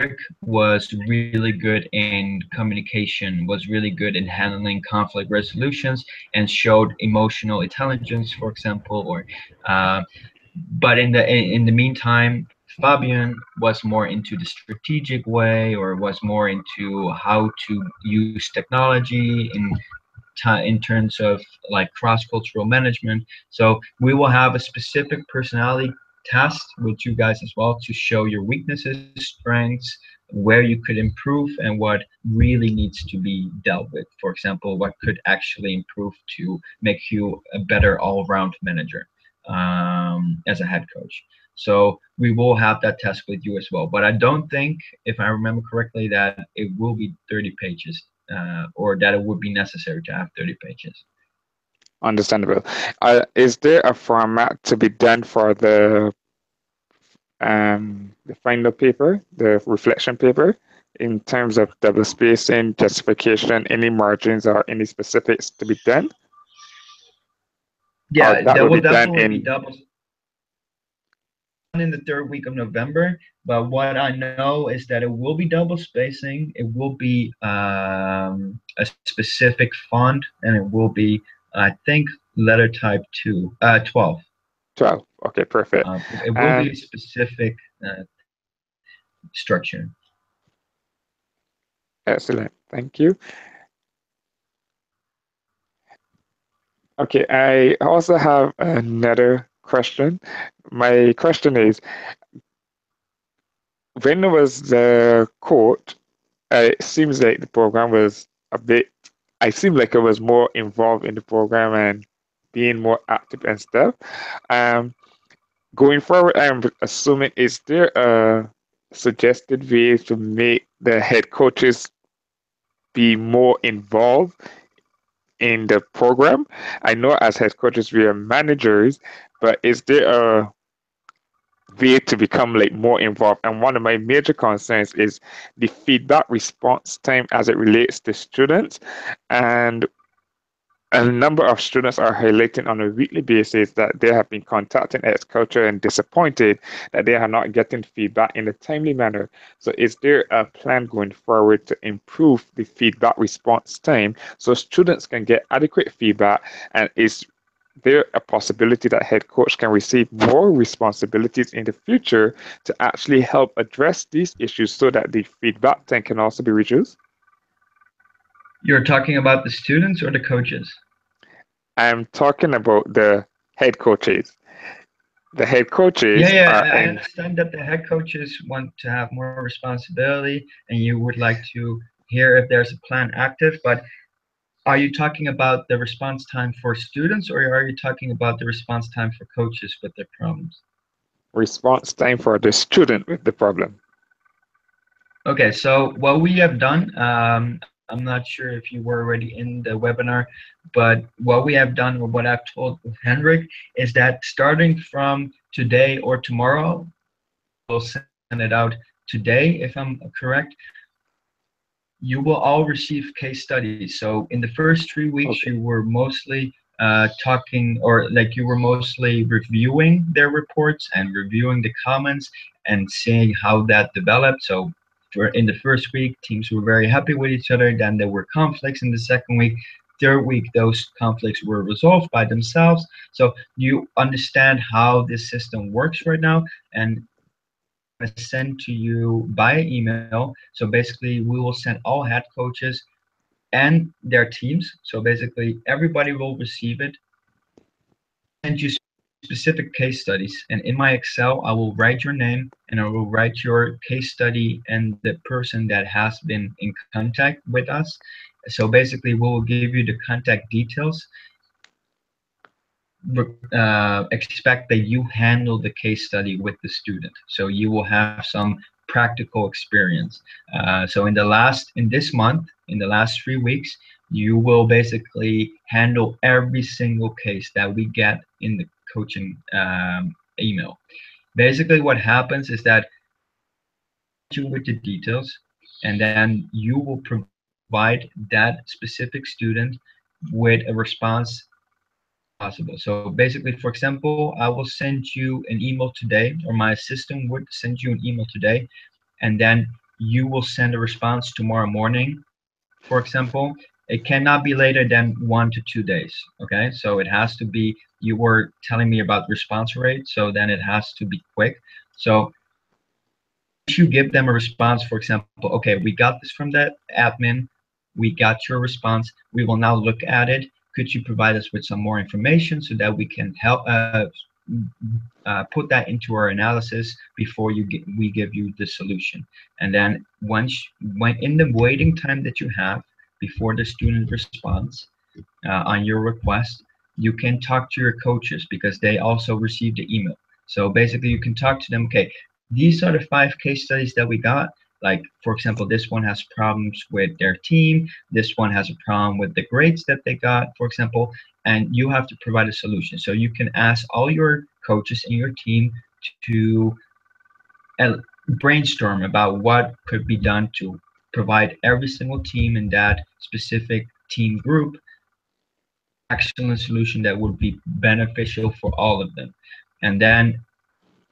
Rick was really good in communication, was really good in handling conflict resolutions, and showed emotional intelligence, for example. Or, but in the meantime, Fabian was more into the strategic way, or was more into how to use technology in terms of like cross-cultural management. So we will have a specific personality test with you guys as well to show your weaknesses, strengths, where you could improve, and what really needs to be dealt with. For example, what could actually improve to make you a better all-round manager as a head coach. So we will have that test with you as well. But I don't think, if I remember correctly, that it will be 30 pages, or that it would be necessary to have 30 pages. Understandable. Is there a format to be done for the final paper, the reflection paper, in terms of double spacing, justification, any margins or any specifics to be done? Yeah, that will will be done definitely be in double in the third week of November. But what I know is that it will be double spacing. It will be a specific font, and it will be, I think, letter type 12. 12. Okay, perfect. It will be a specific structure. Excellent. Thank you. Okay, I also have another question. My question is, when there was the court, it seems like the program was a bit, I seem like I was more involved in the program and being more active and stuff. Going forward, I'm assuming, is there a suggested way to make the head coaches be more involved in the program? I know as head coaches we are managers, but is there a way to become like more involved? And one of my major concerns is the feedback response time as it relates to students. And a number of students are highlighting on a weekly basis that they have been contacting X-Culture and disappointed that they are not getting feedback in a timely manner. So is there a plan going forward to improve the feedback response time so students can get adequate feedback? And is there a possibility that head coach can receive more responsibilities in the future to actually help address these issues so that the feedback time can also be reduced? You're talking about the students or the coaches? I'm talking about the head coaches. The head coaches I understand that the head coaches want to have more responsibility, and you would like to hear if there's a plan active, but are you talking about the response time for students, or are you talking about the response time for coaches with their problems? Response time for the student with the problem. Okay, so what we have done, I'm not sure if you were already in the webinar, but what we have done, or what I've told Henrik, is that starting from today or tomorrow, we'll send it out today, if I'm correct, you will all receive case studies. So in the first 3 weeks, Okay. you were mostly talking, or like you were mostly reviewing their reports and reviewing the comments and seeing how that developed. So in the first week, teams were very happy with each other. Then there were conflicts in the second week. Third week, those conflicts were resolved by themselves. So you understand how this system works right now, and send to you via email. So basically, we will send all head coaches and their teams. So basically, everybody will receive it. And you specific case studies. And in my Excel, I will write your name, and I will write your case study and the person that has been in contact with us. So basically, we will give you the contact details. Expect that you handle the case study with the student, so you will have some practical experience. So in this month, in the last 3 weeks, you will basically handle every single case that we get in the coaching email. Basically, what happens is that you with the details, and then you will provide that specific student with a response possible. So basically, for example, I will send you an email today, or my assistant would send you an email today, and then you will send a response tomorrow morning, for example. It cannot be later than 1 to 2 days. Okay, so it has to be, you were telling me about response rate, so then it has to be quick. So you give them a response, for example, okay, we got this from that admin, we got your response, we will now look at it. Could you provide us with some more information so that we can help put that into our analysis before we give you the solution? And then when in the waiting time that you have before the student responds on your request, you can talk to your coaches because they also receive the email. So basically, you can talk to them. Okay, these are the 5 case studies that we got. Like, for example, this one has problems with their team. This one has a problem with the grades that they got, for example, and you have to provide a solution. So you can ask all your coaches in your team to brainstorm about what could be done to provide every single team in that specific team group excellent solution that would be beneficial for all of them. And then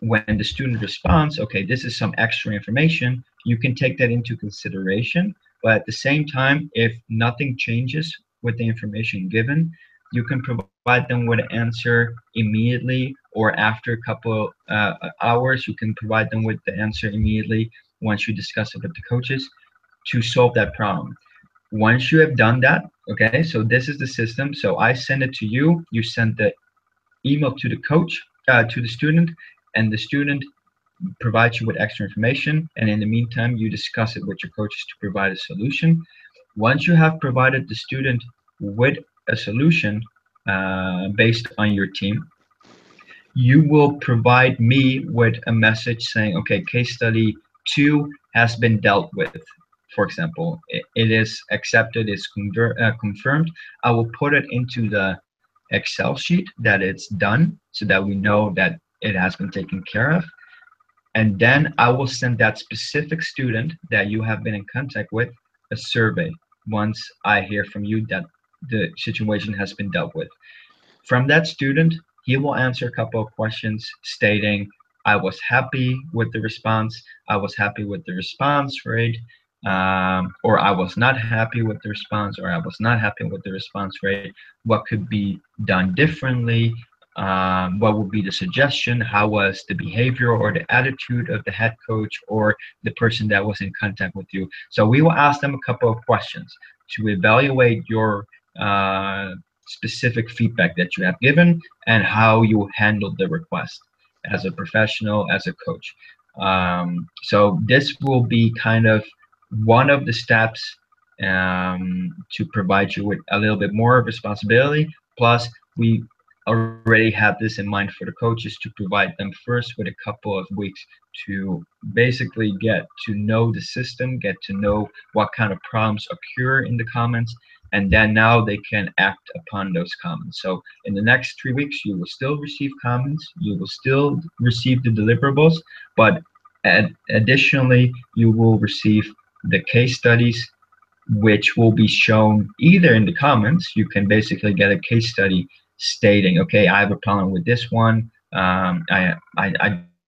when the student responds, okay, this is some extra information, you can take that into consideration. But at the same time, if nothing changes with the information given, you can provide them with an answer immediately, or after a couple hours, you can provide them with the answer immediately once you discuss it with the coaches to solve that problem. Once you have done that, okay, so this is the system. So I send it to you, you send the email to the coach, to the student, and the student provides you with extra information. And in the meantime, you discuss it with your coaches to provide a solution. Once you have provided the student with a solution based on your team, you will provide me with a message saying, okay, case study 2 has been dealt with. For example, it is accepted, is confirmed. I will put it into the Excel sheet that it's done so that we know that it has been taken care of. And then I will send that specific student that you have been in contact with a survey once I hear from you that the situation has been dealt with. From that student, he will answer a couple of questions stating, I was happy with the response, I was happy with the response rate, or I was not happy with the response, or I was not happy with the response rate, what could be done differently, what would be the suggestion, how was the behavior or the attitude of the head coach or the person that was in contact with you. So we will ask them a couple of questions to evaluate your specific feedback that you have given and how you handled the request as a professional, as a coach. So this will be kind of one of the steps to provide you with a little bit more responsibility. Plus, we already have this in mind for the coaches to provide them first with a couple of weeks to basically get to know the system, get to know what kind of problems occur in the comments, and then now they can act upon those comments. So in the next 3 weeks, you will still receive comments, you will still receive the deliverables, but additionally, you will receive the case studies, which will be shown either in the comments. You can basically get a case study stating, okay, I have a problem with this one, I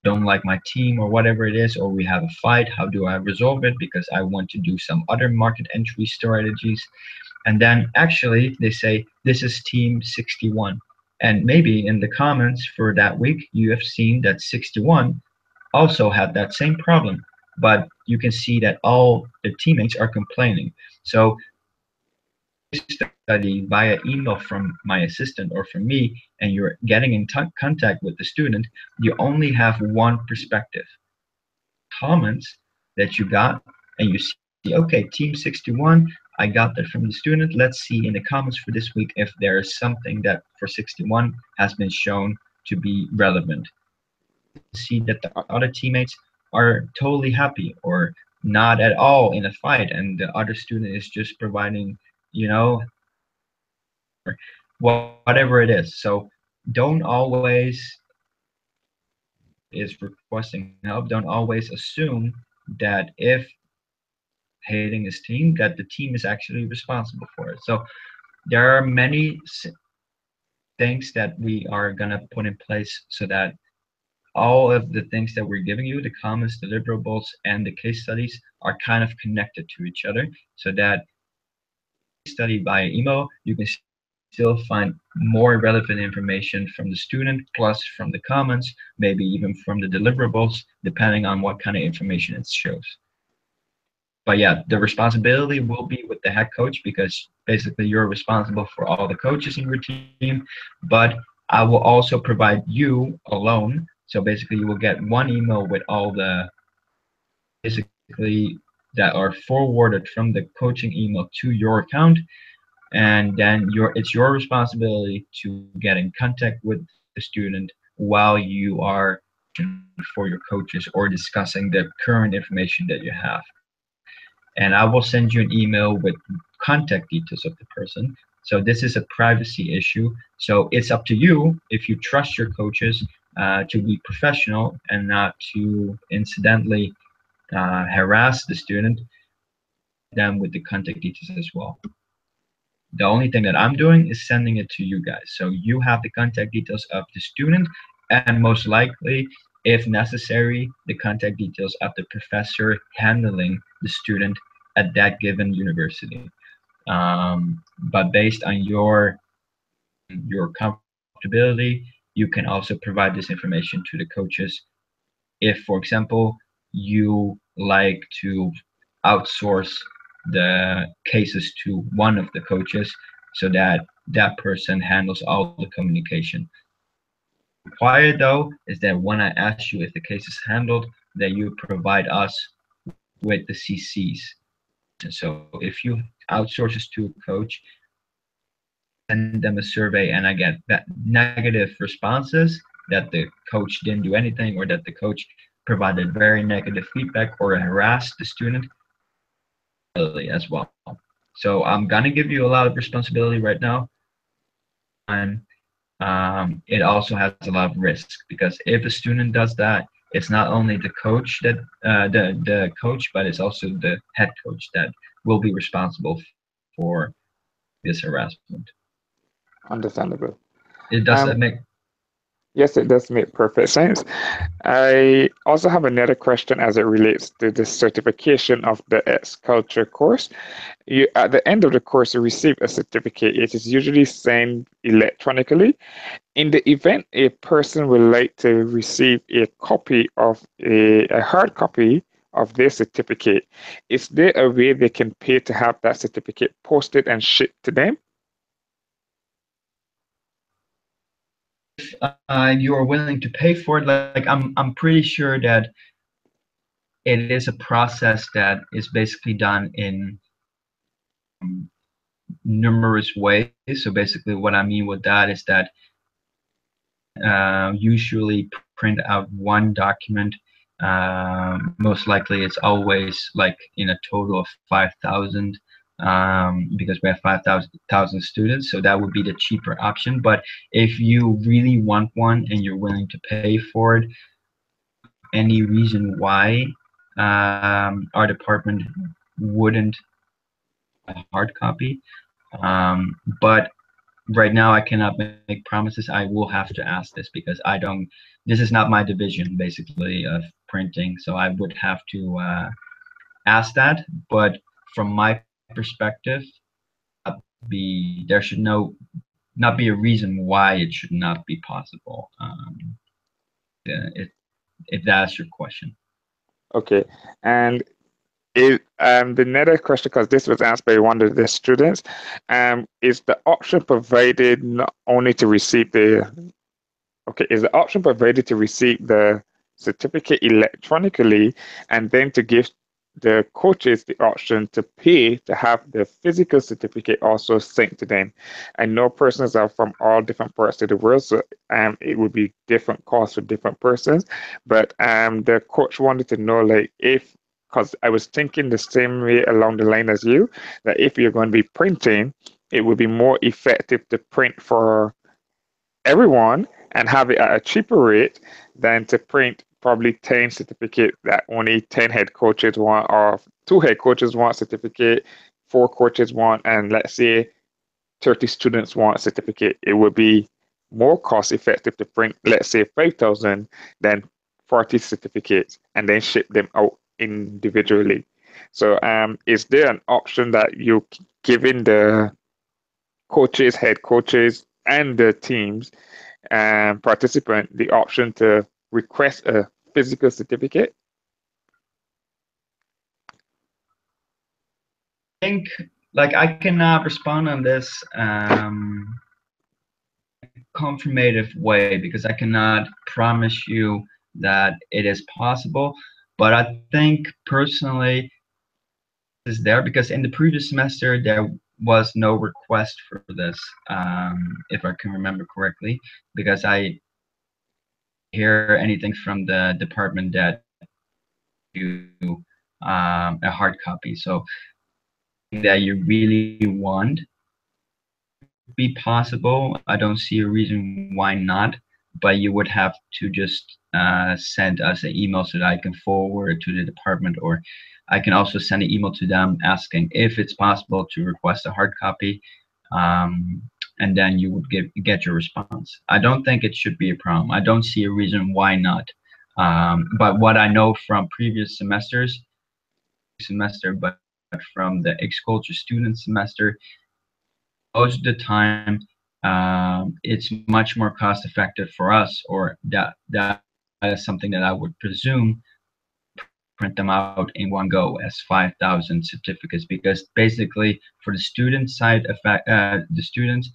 don't like my team or whatever it is, or we have a fight, how do I resolve it because I want to do some other market entry strategies. And then actually they say this is team 61, and maybe in the comments for that week you have seen that 61 also had that same problem, but you can see that all the teammates are complaining. So study via email from my assistant or from me, and you're getting in contact with the student, you only have one perspective. Comments that you got, and you see, okay, team 61, I got that from the student. Let's see in the comments for this week if there is something that for 61 has been shown to be relevant. See that the other teammates are totally happy or not at all in a fight, and the other student is just providing, you know, whatever it is. So don't always is requesting help. Don't always assume that if hating his team, that the team is actually responsible for it. So there are many things that we are gonna put in place so that all of the things that we're giving you, the comments, deliverables, and the case studies are kind of connected to each other so that study by email, you can see still find more relevant information from the student, plus from the comments, maybe even from the deliverables, depending on what kind of information it shows. But yeah, the responsibility will be with the head coach, because basically you're responsible for all the coaches in your team. But I will also provide you a loan. So basically you will get one email with all the basically that are forwarded from the coaching email to your account, and then it's your responsibility to get in contact with the student while you are for your coaches or discussing the current information that you have. And I will send you an email with contact details of the person. So this is a privacy issue. So it's up to you if you trust your coaches to be professional and not to incidentally harass the student, them with the contact details as well. The only thing that I'm doing is sending it to you guys. So you have the contact details of the student, and most likely, if necessary, the contact details of the professor handling the student at that given university. But based on your comfortability, you can also provide this information to the coaches. If, for example, you like to outsource the cases to one of the coaches so that that person handles all the communication. Required though is that when I ask you if the case is handled, that you provide us with the CCs. And so if you outsource this to a coach, send them a survey and I get that negative responses that the coach didn't do anything, or that the coach provided very negative feedback or harassed the student as well. So I'm gonna give you a lot of responsibility right now, and it also has a lot of risk, because if a student does that, it's not only the coach that the coach, but it's also the head coach that will be responsible for this harassment. Understandable. It does that make Yes, it does make perfect sense. I also have another question as it relates to the certification of the X Culture course. You, at the end of the course, you receive a certificate. It is usually sent electronically. In the event a person would like to receive a copy of a hard copy of their certificate, is there a way they can pay to have that certificate posted and shipped to them? you are willing to pay for it, like I'm pretty sure that it is a process that is basically done in numerous ways. So basically what I mean with that is that usually print out one document. Most likely it's always like in a total of 5,000, because we have 5,000 students, so that would be the cheaper option. But if you really want one and you're willing to pay for it, any reason why our department wouldn't a hard copy. But right now I cannot make promises. I will have to ask this, because I don't, this is not my division basically of printing, so I would have to ask that. But from my perspective, there should not be a reason why it should not be possible. If that's your question. Okay, and the another question, because this was asked by one of the students, is the option provided not only to receive is the option provided to receive the certificate electronically and then to give the coaches the option to pay to have the physical certificate also sent to them? I know persons are from all different parts of the world, so it would be different costs for different persons. But the coach wanted to know, like, because I was thinking the same way along the line as you, that if you're going to be printing, it would be more effective to print for everyone and have it at a cheaper rate than to print probably 10 certificates that only 10 head coaches want, or 2 head coaches want certificate, 4 coaches want, and let's say 30 students want a certificate. It would be more cost effective to print, let's say 5,000 than 40 certificates and then ship them out individually. So is there an option that you giving the coaches, head coaches, and the teams and participant the option to request a physical certificate? I think, like, I cannot respond on this confirmative way because I cannot promise you that it is possible. But I think personally is there because in the previous semester there was no request for this, if I can remember correctly, because I hear anything from the department that you a hard copy. So that you really want be possible. I don't see a reason why not, but you would have to just send us an email so that I can forward it to the department, or I can also send an email to them asking if it's possible to request a hard copy, and then you would get your response. I don't think it should be a problem. I don't see a reason why not. But what I know from previous semester, but from the X-Culture student semester, most of the time it's much more cost effective for us, or that is something that I would presume print them out in one go as 5,000 certificates, because basically for the student side effect, the students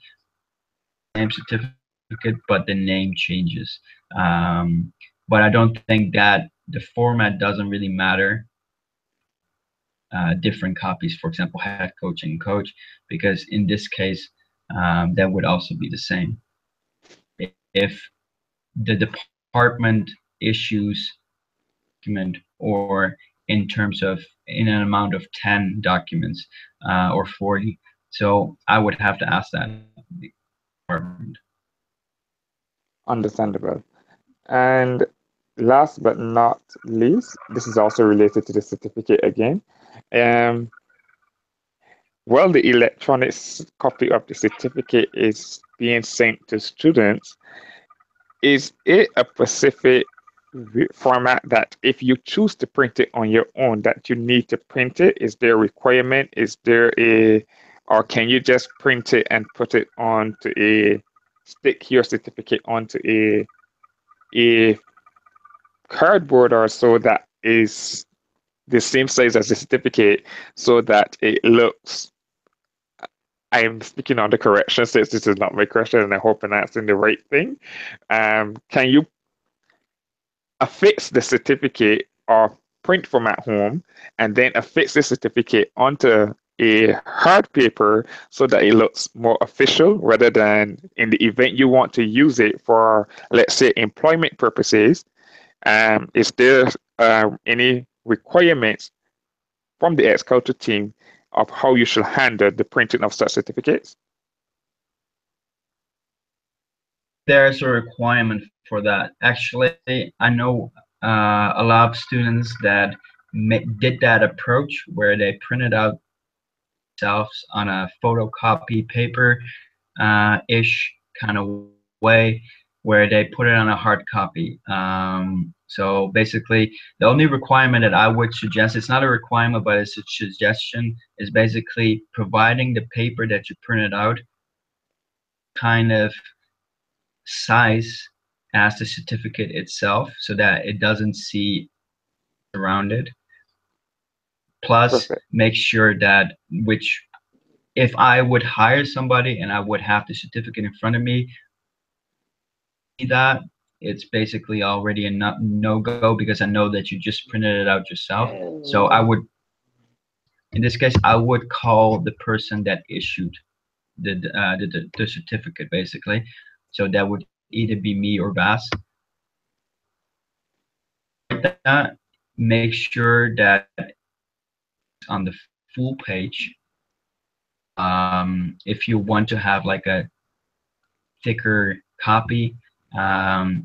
name certificate, but the name changes. But I don't think that the format doesn't really matter. Different copies, for example, head coach and coach, because in this case, that would also be the same. If the department issues document, or in terms of in an amount of 10 documents or 40, so I would have to ask that department. Understandable. And last but not least, this is also related to the certificate again. Well, the electronic copy of the certificate is being sent to students. Is it a specific format that if you choose to print it on your own, that you need to print it? Is there a requirement? Is there or can you just print it and put it onto stick your certificate onto a cardboard or so that is the same size as the certificate, so that it looks, I'm speaking on the correction since this is not my question and I hope I'm answering the right thing. Can you affix the certificate or print from at home and then affix the certificate onto a hard paper so that it looks more official, rather than in the event you want to use it for, let's say, employment purposes? Is there any requirements from the X-Culture team of how you should handle the printing of such certificates? There's a requirement for that. Actually, I know a lot of students that did that approach where they printed out themselves on a photocopy paper ish kind of way, where they put it on a hard copy. So basically, the only requirement that I would suggest, it's not a requirement, but it's a suggestion, is basically providing the paper that you printed out kind of size as the certificate itself, so that it doesn't see around it. Plus, Perfect. make sure that, which if I would hire somebody and I would have the certificate in front of me, that it's basically already a no-go, because I know that you just printed it out yourself. So I would, in this case, I would call the person that issued the certificate, basically. So that would either be me or Bas. That, make sure that on the full page, if you want to have like a thicker copy,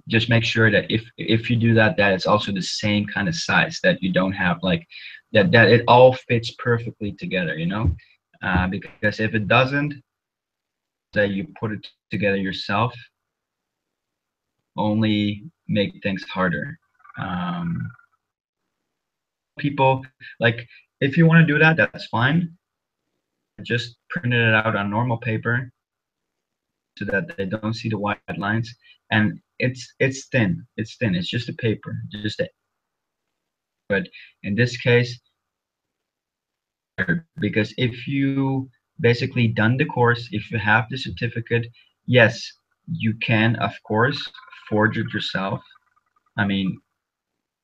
just make sure that if you do that, that it's also the same kind of size, that you don't have like that it all fits perfectly together, you know, because if it doesn't, that you put it together yourself, only make things harder. People, like, if you want to do that, that's fine. Just print it out on normal paper, so that they don't see the white lines. And it's thin. It's thin. It's just a paper. Just a, but in this case, because if you basically done the course, if you have the certificate, yes, you can of course forge it yourself. I mean,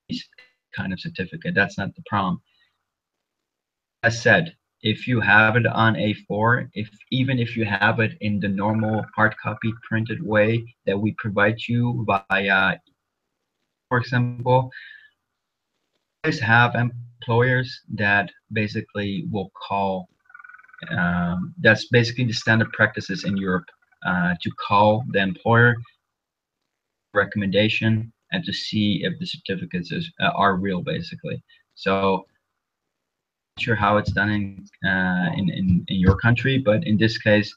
it's kind of certificate. That's not the problem. As said, if you have it on A4, even if you have it in the normal hard copy printed way that we provide you via, for example, always have employers that basically will call. That's basically the standard practices in Europe, to call the employer recommendation and to see if the certificates are real, basically. So not sure how it's done in your country, but in this case,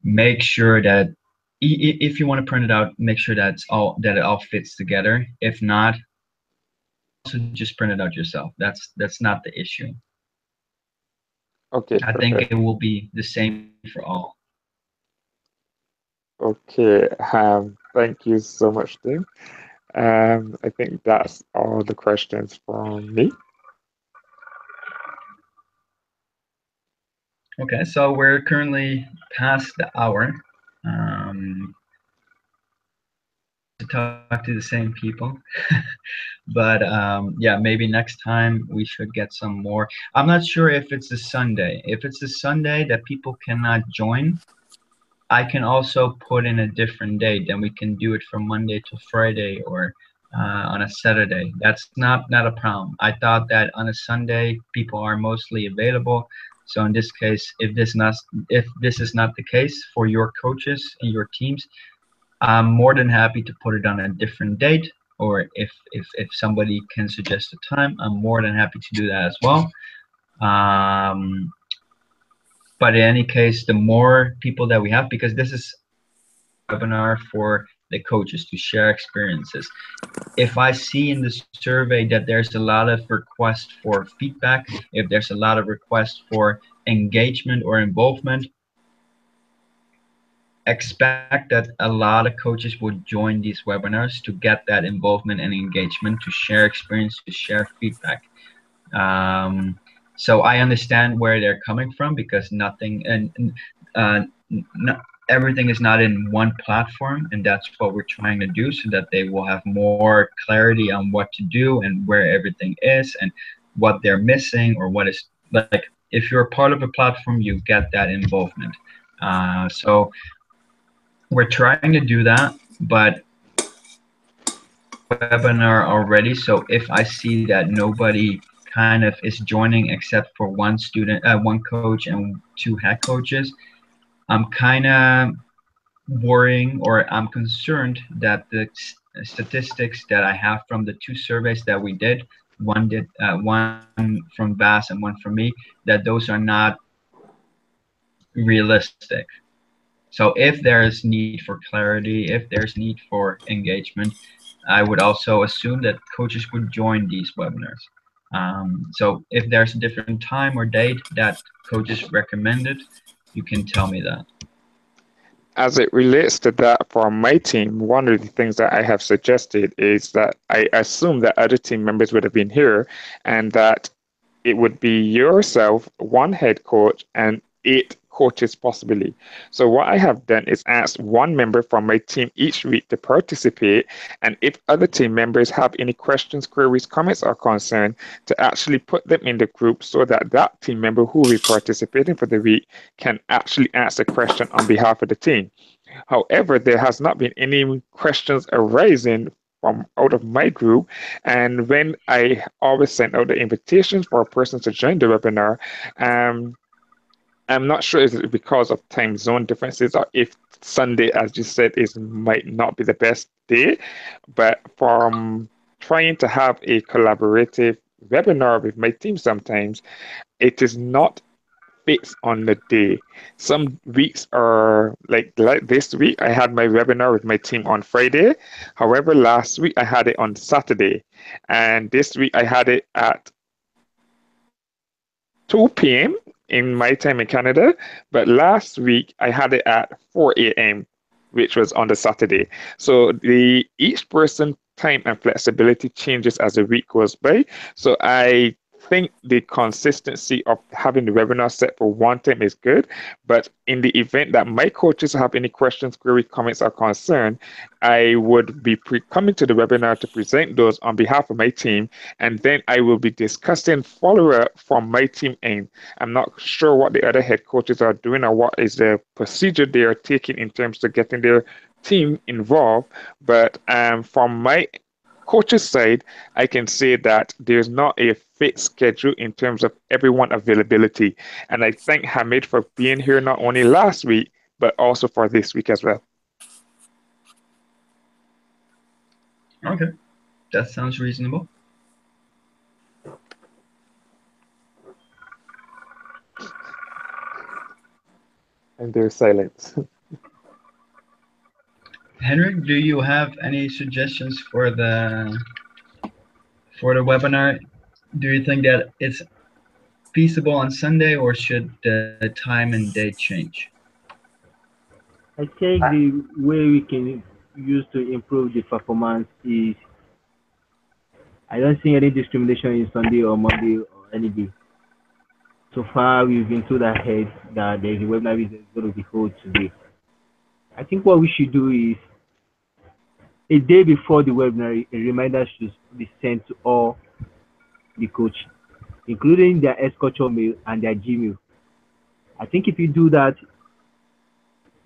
make sure that if you want to print it out, make sure that it all fits together. If not, also just print it out yourself. That's not the issue. Okay, I think perfect. it will be the same for all. Okay, thank you so much, Tim. I think that's all the questions from me. Okay, so we're currently past the hour. Um, to talk to the same people. But yeah, maybe next time we should get some more. I'm not sure if it's a Sunday. If it's a Sunday that people cannot join, I can also put in a different date. Then we can do it from Monday to Friday or on a Saturday. That's not a problem. I thought that on a Sunday people are mostly available. So in this case, if this is not the case for your coaches and your teams, I'm more than happy to put it on a different date, or if somebody can suggest a time, I'm more than happy to do that as well. But in any case, the more people that we have, because this is a webinar for the coaches to share experiences. If I see in the survey that there's a lot of requests for feedback, if there's a lot of requests for engagement or involvement, expect that a lot of coaches would join these webinars to get that involvement and engagement, to share experience, to share feedback. So I understand where they're coming from, because everything is not in one platform, and that's what we're trying to do, so that they will have more clarity on what to do and where everything is and what they're missing, or what is, like, if you're part of a platform, you get that involvement. So we're trying to do that, but webinar already. So if I see that nobody kind of is joining except for one student, one coach and two head coaches, I'm kind of worrying, or I'm concerned that the statistics that I have from the two surveys that we did, one from Bas and one from me, that those are not realistic. So if there's need for clarity, if there's need for engagement, I would also assume that coaches would join these webinars. So if there's a different time or date that coaches recommended, you can tell me that. As it relates to that for my team, one of the things that I have suggested is that I assume that other team members would have been here, and that it would be yourself, one head coach, and 8 coaches possibly. So what I have done is asked one member from my team each week to participate, and if other team members have any questions, queries, comments, or concern, to actually put them in the group, so that that team member who will be participating for the week can actually ask a question on behalf of the team. However, there has not been any questions arising from out of my group, and when I always send out the invitations for a person to join the webinar, I'm not sure if it's because of time zone differences, or if Sunday, as you said, might not be the best day. But from trying to have a collaborative webinar with my team, sometimes it is not fixed on the day. Some weeks are like this week, I had my webinar with my team on Friday. However, last week I had it on Saturday, and this week I had it at 2 p.m. in my time in Canada, but last week I had it at 4 a.m., which was on the Saturday. So the each person time and flexibility changes as the week goes by. So I think the consistency of having the webinar set for one time is good. But in the event that my coaches have any questions, queries, comments, or concern, I would be coming to the webinar to present those on behalf of my team, and then I will be discussing follow-up from my team end. I'm not sure what the other head coaches are doing or what is the procedure they are taking in terms of getting their team involved, but from my coach's side, I can say that there's not a fixed schedule in terms of everyone availability. And I thank Hamid for being here not only last week, but also for this week as well. Okay, that sounds reasonable. And there's silence. Henrik, do you have any suggestions for the webinar? Do you think that it's feasible on Sunday, or should the time and date change? I think the way we can use to improve the performance is I don't see any discrimination in Sunday or Monday or any day. So far, we've been told ahead that there's a webinar is going to be held today. I think what we should do is a day before the webinar, a reminder should be sent to all the coach, including their Esculture mail and their Gmail. I think if you do that,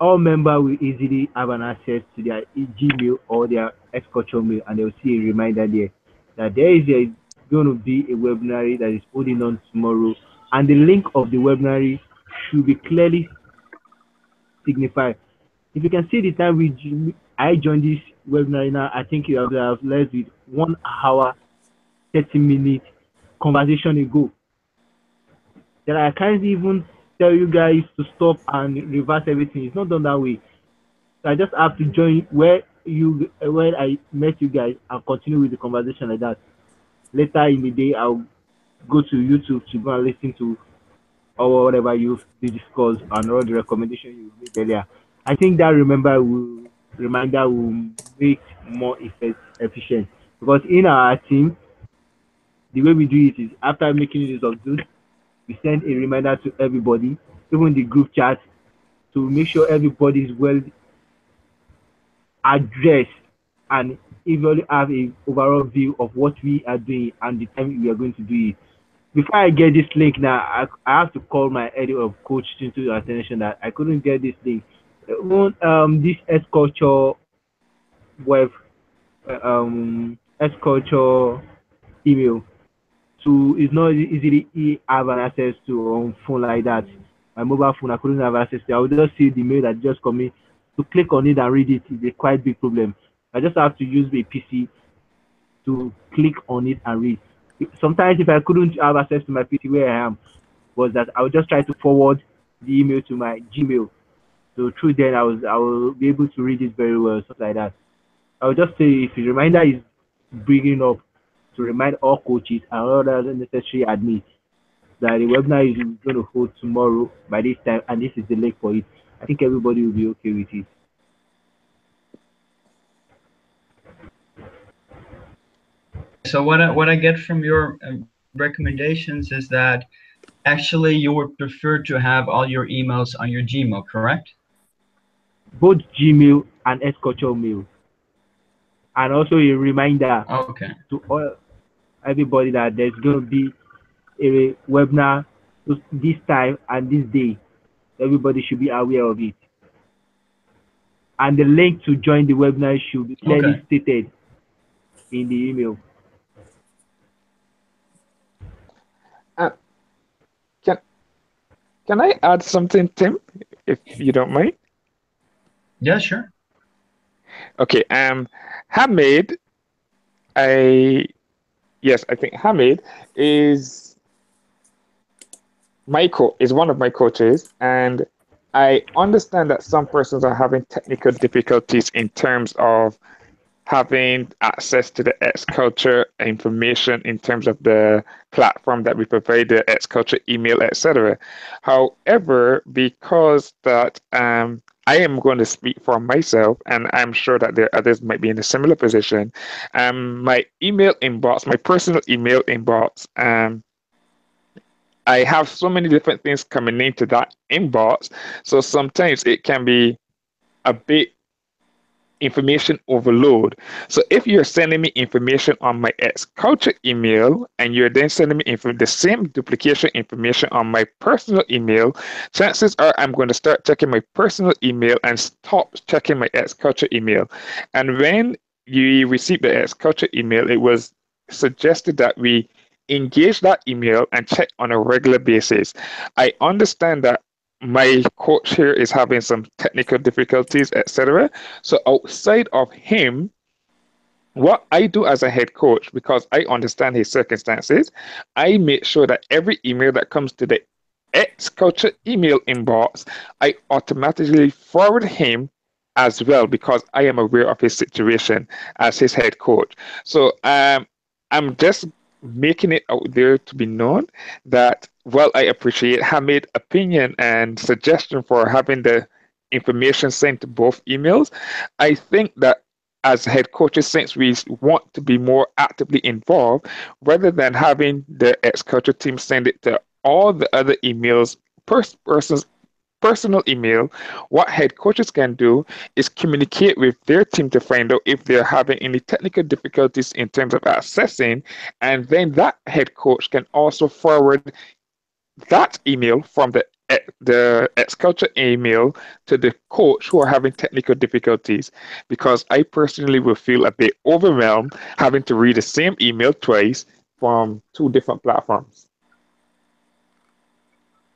all members will easily have an access to their Gmail or their Esculture mail, and they'll see a reminder there that there is going to be a webinar that is holding on tomorrow, and the link of the webinar should be clearly signified. If you can see the time I joined this webinar now, I think you have less with 1 hour, 30-minute conversation ago. That I can't even tell you guys to stop and reverse everything. It's not done that way. So I just have to join where I met you guys and continue with the conversation like that. Later in the day, I'll go to YouTube to go and listen to or whatever you've discussed and all the recommendations you made earlier. I think that reminder will make more efficient, because in our team, the way we do it is after making use of those, we send a reminder to everybody, even the group chat, to make sure everybody is well addressed and even have a overall view of what we are doing and the time we are going to do it. Before I get this link now, I have to call my head of coach into attention that I couldn't get this link. This Esculture web, Esculture email, so it's not easily have an access to on phone like that. My mobile phone, I couldn't have access to. I would just see the mail that just come in. To click on it and read it is a quite big problem. I just have to use my PC to click on it and read. Sometimes if I couldn't have access to my PC where I am, was that I would just try to forward the email to my Gmail. So through then I will be able to read it very well, stuff like that. I would just say if the reminder is bringing up to remind all coaches and all other necessary admins that the webinar is going to hold tomorrow by this time, and this is the link for it, I think everybody will be okay with it. So what I get from your recommendations is that actually you would prefer to have all your emails on your Gmail, correct? Both Gmail and Esculture mail, and also a reminder to all everybody that there's going to be a webinar this time and this day. Everybody should be aware of it, and the link to join the webinar should be clearly stated in the email. Can I add something, Tim, if you don't mind? Yeah, sure. Okay. Hamid, I think Hamid is one of my coaches, and I understand that some persons are having technical difficulties in terms of having access to the X Culture information in terms of the platform that we provide, the X Culture email, etc. However, because that I am going to speak for myself, and I'm sure that there others might be in a similar position. My email inbox, my personal email inbox, I have so many different things coming into that inbox, so sometimes it can be a bit information overload. So if you're sending me information on my X Culture email and you're then sending me the same duplication information on my personal email, chances are I'm going to start checking my personal email and stop checking my X Culture email. And when you receive the X Culture email, it was suggested that we engage that email and check on a regular basis. I understand that my coach here is having some technical difficulties, etc. So outside of him, what I do as a head coach, because I understand his circumstances, I make sure that every email that comes to the X Culture email inbox, I automatically forward him as well because I am aware of his situation as his head coach. So I'm just making it out there to be known that while I appreciate Hamid's opinion and suggestion for having the information sent to both emails, I think that as head coaches, since we want to be more actively involved, rather than having the X Culture team send it to all the other emails, persons personal email, what head coaches can do is communicate with their team to find out if they're having any technical difficulties in terms of accessing, and then that head coach can also forward that email from the X Culture email to the coach who are having technical difficulties, because I personally will feel a bit overwhelmed having to read the same email twice from two different platforms.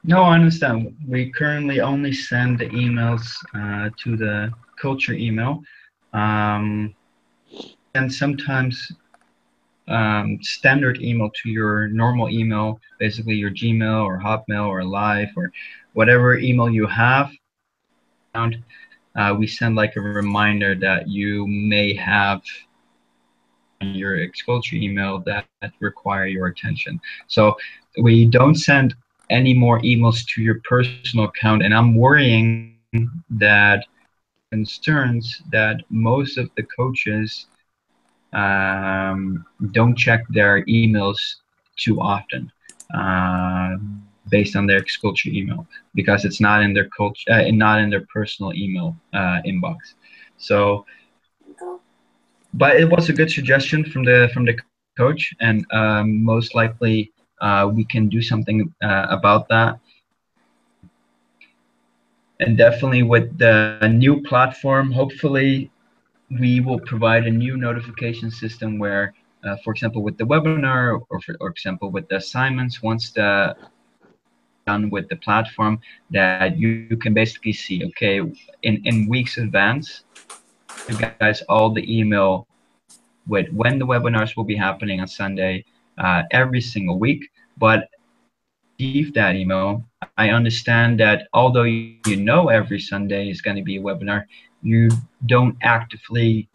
No, I understand. We currently only send the emails to the culture email, and sometimes standard email to your normal email, basically your Gmail or Hotmail or Live or whatever email you have. We send like a reminder that you may have your X Culture email that require your attention. So we don't send any more emails to your personal account, and I'm worrying that concerns that most of the coaches don't check their emails too often based on their X Culture email, because it's not in their not in their personal email inbox. So, but it was a good suggestion from the coach, and most likely we can do something about that. And definitely with the new platform, hopefully we will provide a new notification system where, for example, with the webinar, or for example, with the assignments, once the done with the platform, that you can basically see, okay, in weeks advance, you guys all the email with when the webinars will be happening on Sunday, every single week. But receive that email, I understand that although you know every Sunday is going to be a webinar, you don't actively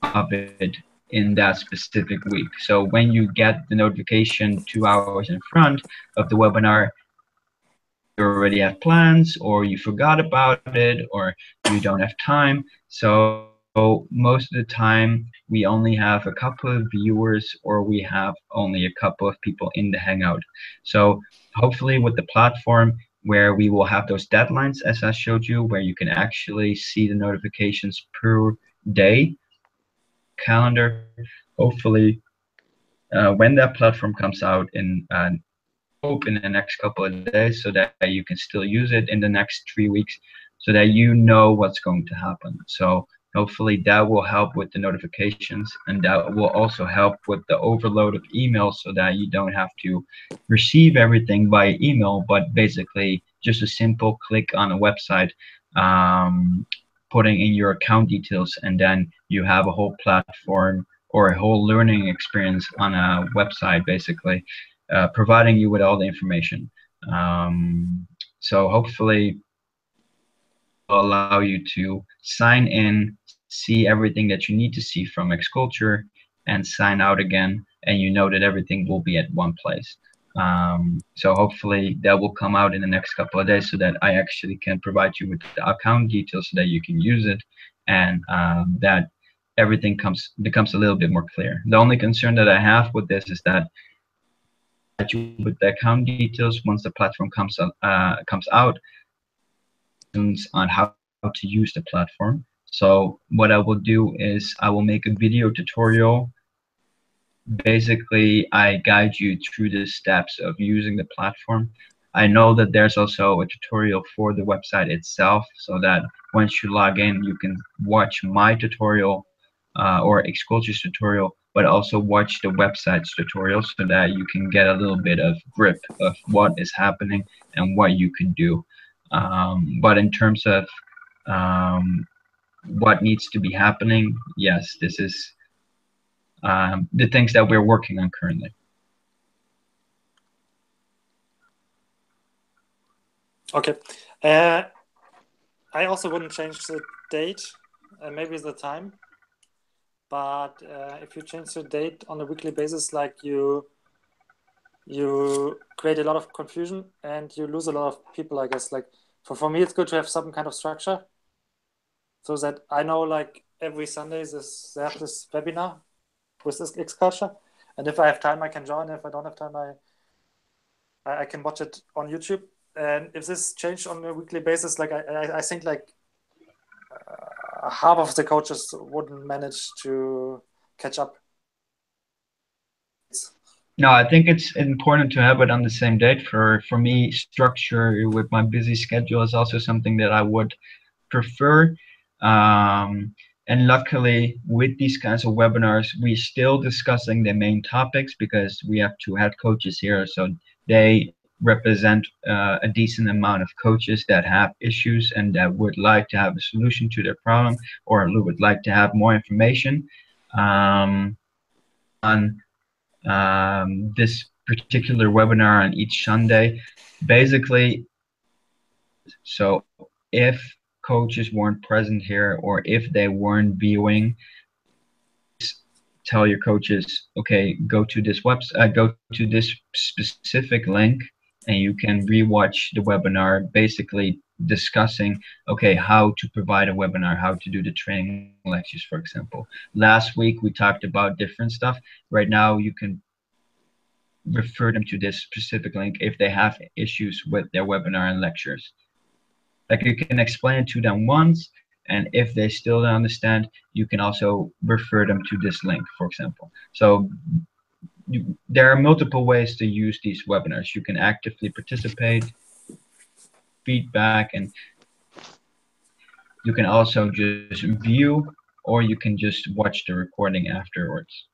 of it in that specific week. So when you get the notification 2 hours in front of the webinar, you already have plans, or you forgot about it, or you don't have time. So most of the time we only have a couple of viewers, or we have only a couple of people in the Hangout. So hopefully with the platform where we will have those deadlines, as I showed you, where you can actually see the notifications per day calendar, hopefully when that platform comes out in hope in the next couple of days, so that you can still use it in the next 3 weeks, so that you know what's going to happen. So hopefully that will help with the notifications, and that will also help with the overload of emails, so that you don't have to receive everything by email, but basically just a simple click on a website, putting in your account details, and then you have a whole platform or a whole learning experience on a website, basically providing you with all the information. So hopefully allow you to sign in, see everything that you need to see from X-Culture and sign out again, and you know that everything will be at one place. So hopefully that will come out in the next couple of days so that I actually can provide you with the account details so that you can use it, and that everything becomes a little bit more clear. The only concern that I have with this is that with the account details once the platform comes out on how to use the platform. So what I will do is I will make a video tutorial. Basically, I guide you through the steps of using the platform. I know that there's also a tutorial for the website itself, so that once you log in, you can watch my tutorial or X-Culture's tutorial, but also watch the website's tutorial so that you can get a little bit of grip of what is happening and what you can do. But in terms of what needs to be happening, yes, this is the things that we're working on currently. Okay. I also wouldn't change the date, maybe the time. But if you change the date on a weekly basis, like you create a lot of confusion and you lose a lot of people, I guess. Like for me, it's good to have some kind of structure so that I know like every Sunday they have this webinar with this X-Culture. And if I have time, I can join. If I don't have time, I can watch it on YouTube. And if this changed on a weekly basis, like I think like half of the coaches wouldn't manage to catch up. No, I think it's important to have it on the same date. For me, structure with my busy schedule is also something that I would prefer. And luckily, with these kinds of webinars, we're still discussing the main topics because we have two head coaches here, so they represent a decent amount of coaches that have issues and that would like to have a solution to their problem, or would like to have more information on this particular webinar on each Sunday. Basically, so if coaches weren't present here or if they weren't viewing, tell your coaches, okay, go to this website, go to this specific link, and you can rewatch the webinar, basically discussing, okay, how to provide a webinar, how to do the training lectures, for example. Last week we talked about different stuff. Right now you can refer them to this specific link if they have issues with their webinar and lectures. Like you can explain it to them once, and if they still don't understand, you can also refer them to this link, for example. So there are multiple ways to use these webinars. You can actively participate, feedback, and you can also just view, or you can just watch the recording afterwards.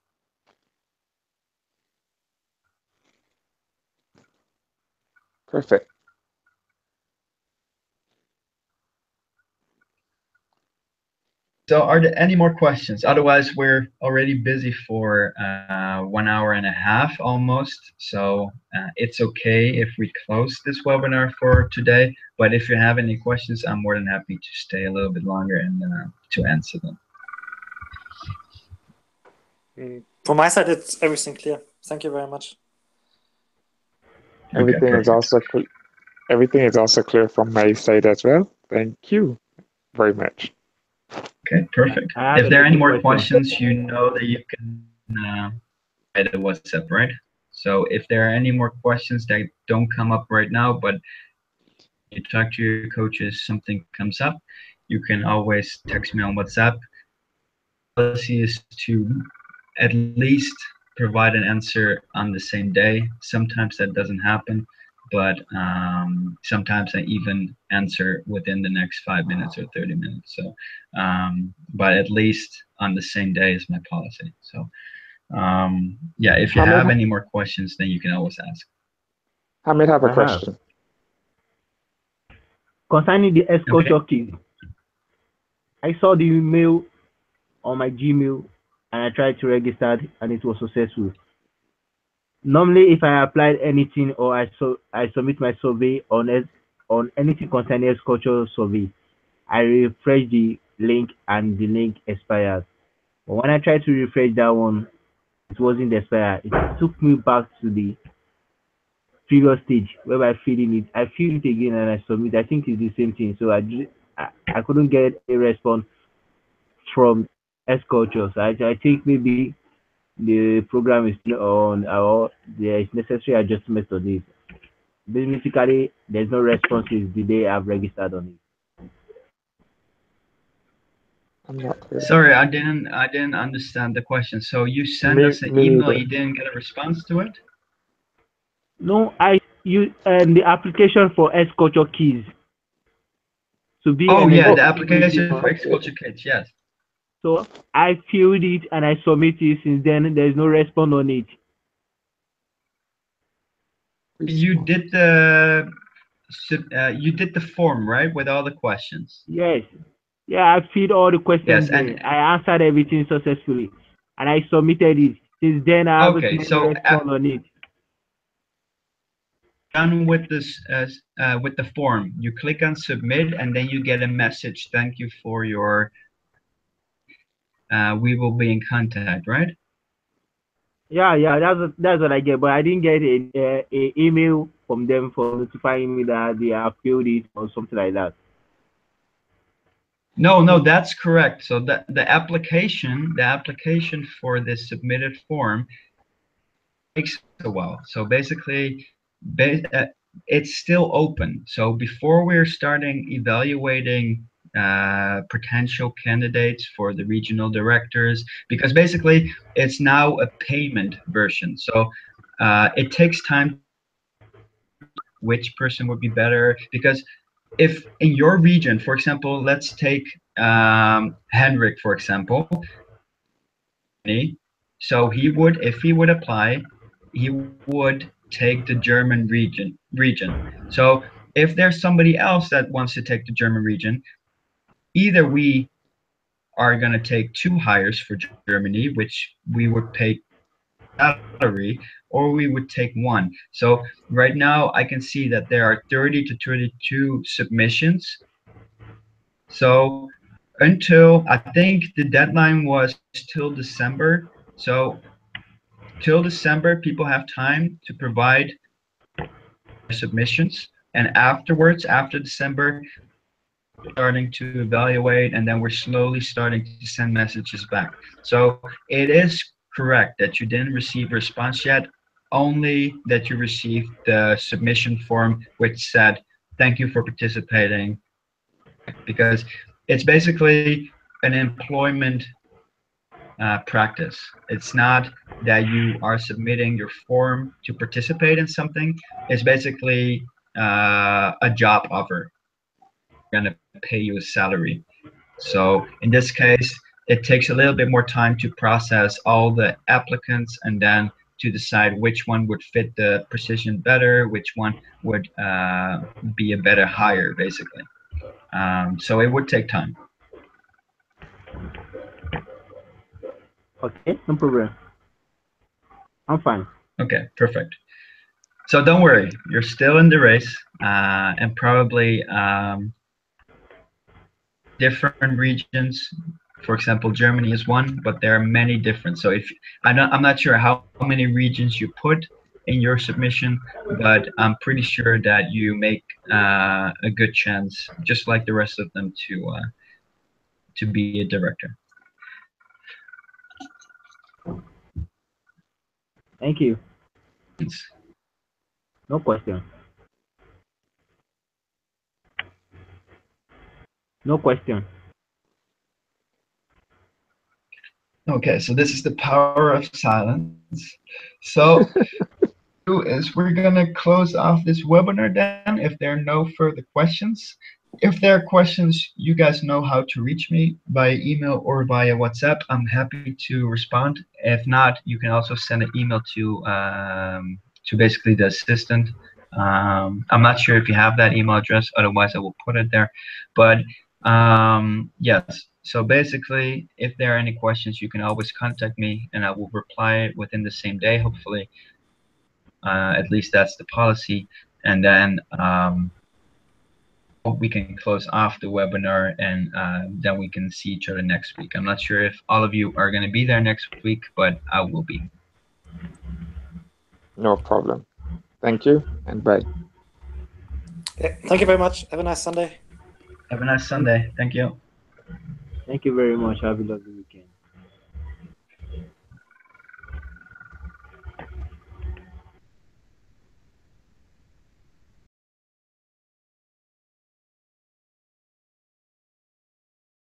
Perfect. So are there any more questions? Otherwise, we're already busy for 1 hour and a half almost. So it's okay if we close this webinar for today. But if you have any questions, I'm more than happy to stay a little bit longer and to answer them. From my side, it's everything clear. Thank you very much. Everything is also clear from my side as well. Thank you very much. Okay, perfect. If there are any more questions, you know that you can write a WhatsApp, right? So if there are any more questions that don't come up right now, but you talk to your coaches, something comes up, you can always text me on WhatsApp. The policy is to at least provide an answer on the same day. Sometimes that doesn't happen, but sometimes I even answer within the next 5 minutes or 30 minutes. So, but at least on the same day is my policy. So, yeah, if you have any more questions, then you can always ask. Hamid have a question. Concerning the X-Culture key, I saw the email on my Gmail and I tried to register and it was successful. Normally, if I applied anything or I submit my survey on anything concerning X-Culture survey, I refresh the link and the link expires. But when I tried to refresh that one, it wasn't expired. It took me back to the previous stage whereby filling it. I fill it again and I submit. I think it's the same thing. So I couldn't get a response from S Culture. So I think maybe the program is still on or there is necessary adjustment to this. Basically, there's no responses the day I've registered on it. I'm not clear. Sorry, I didn't understand the question. So you sent us an Me email, either. you didn't get a response to it? No, I use the application for S Culture keys to be Oh yeah, Oh, the eligible. application for okay. Agriculture Kids, yes. So I filled it and I submitted. Since then, there's no response on it. You did the you did the form, right, with all the questions. Yes, yeah, I filled all the Yes, questions there. and I answered everything successfully, and I submitted it. Since then, I haven't okay, seen any so response on it. done with this with the form, you click on submit, and then you get a message. Thank you for your. We will be in contact, right? Yeah, that's what I get. But I didn't get a email from them for notifying me that they have filled it or something like that. No, that's correct. So the application for this submitted form takes a while. So basically, it's still open. So before we're starting evaluating potential candidates for the regional directors, because basically it's now a payment version. So it takes time. Which person would be better? Because if in your region, for example, let's take Henrik, for example. So he would, if he would apply, he would take the German region. So if there's somebody else that wants to take the German region, either we are going to take 2 hires for Germany, which we would pay salary, or we would take 1. So right now I can see that there are 30 to 32 submissions. So until I think the deadline was till December. So till December, people have time to provide submissions. And afterwards, after December, starting to evaluate, and then we're slowly starting to send messages back. So it is correct that you didn't receive a response yet, only that you received the submission form, which said, thank you for participating, because it's basically an employment practice. It's not that you are submitting your form to participate in something. It's basically a job offer. We're going to pay you a salary. So in this case, it takes a little bit more time to process all the applicants and then to decide which one would fit the position better, which one would be a better hire, basically. So it would take time. Okay, no problem. I'm fine. Okay, perfect. So don't worry, you're still in the race, and probably different regions. For example, Germany is one, but there are many different. So if I'm not sure how many regions you put in your submission, but I'm pretty sure that you make a good chance, just like the rest of them, to be a director. Thank you. No question. No question. Okay, so this is the power of silence. So is we're gonna close off this webinar then if there are no further questions. If there are questions, you guys know how to reach me by email or via WhatsApp. I'm happy to respond. If not, you can also send an email to basically the assistant. I'm not sure if you have that email address, otherwise I will put it there. But yes, so basically, if there are any questions, you can always contact me and I will reply within the same day, hopefully. At least that's the policy. And then we can close off the webinar, and then we can see each other next week. I'm not sure if all of you are going to be there next week, but I will be. No problem. Thank you and bye. Yeah, thank you very much. Have a nice Sunday. Have a nice Sunday. Thank you. Thank you very much. Have a lovely weekend.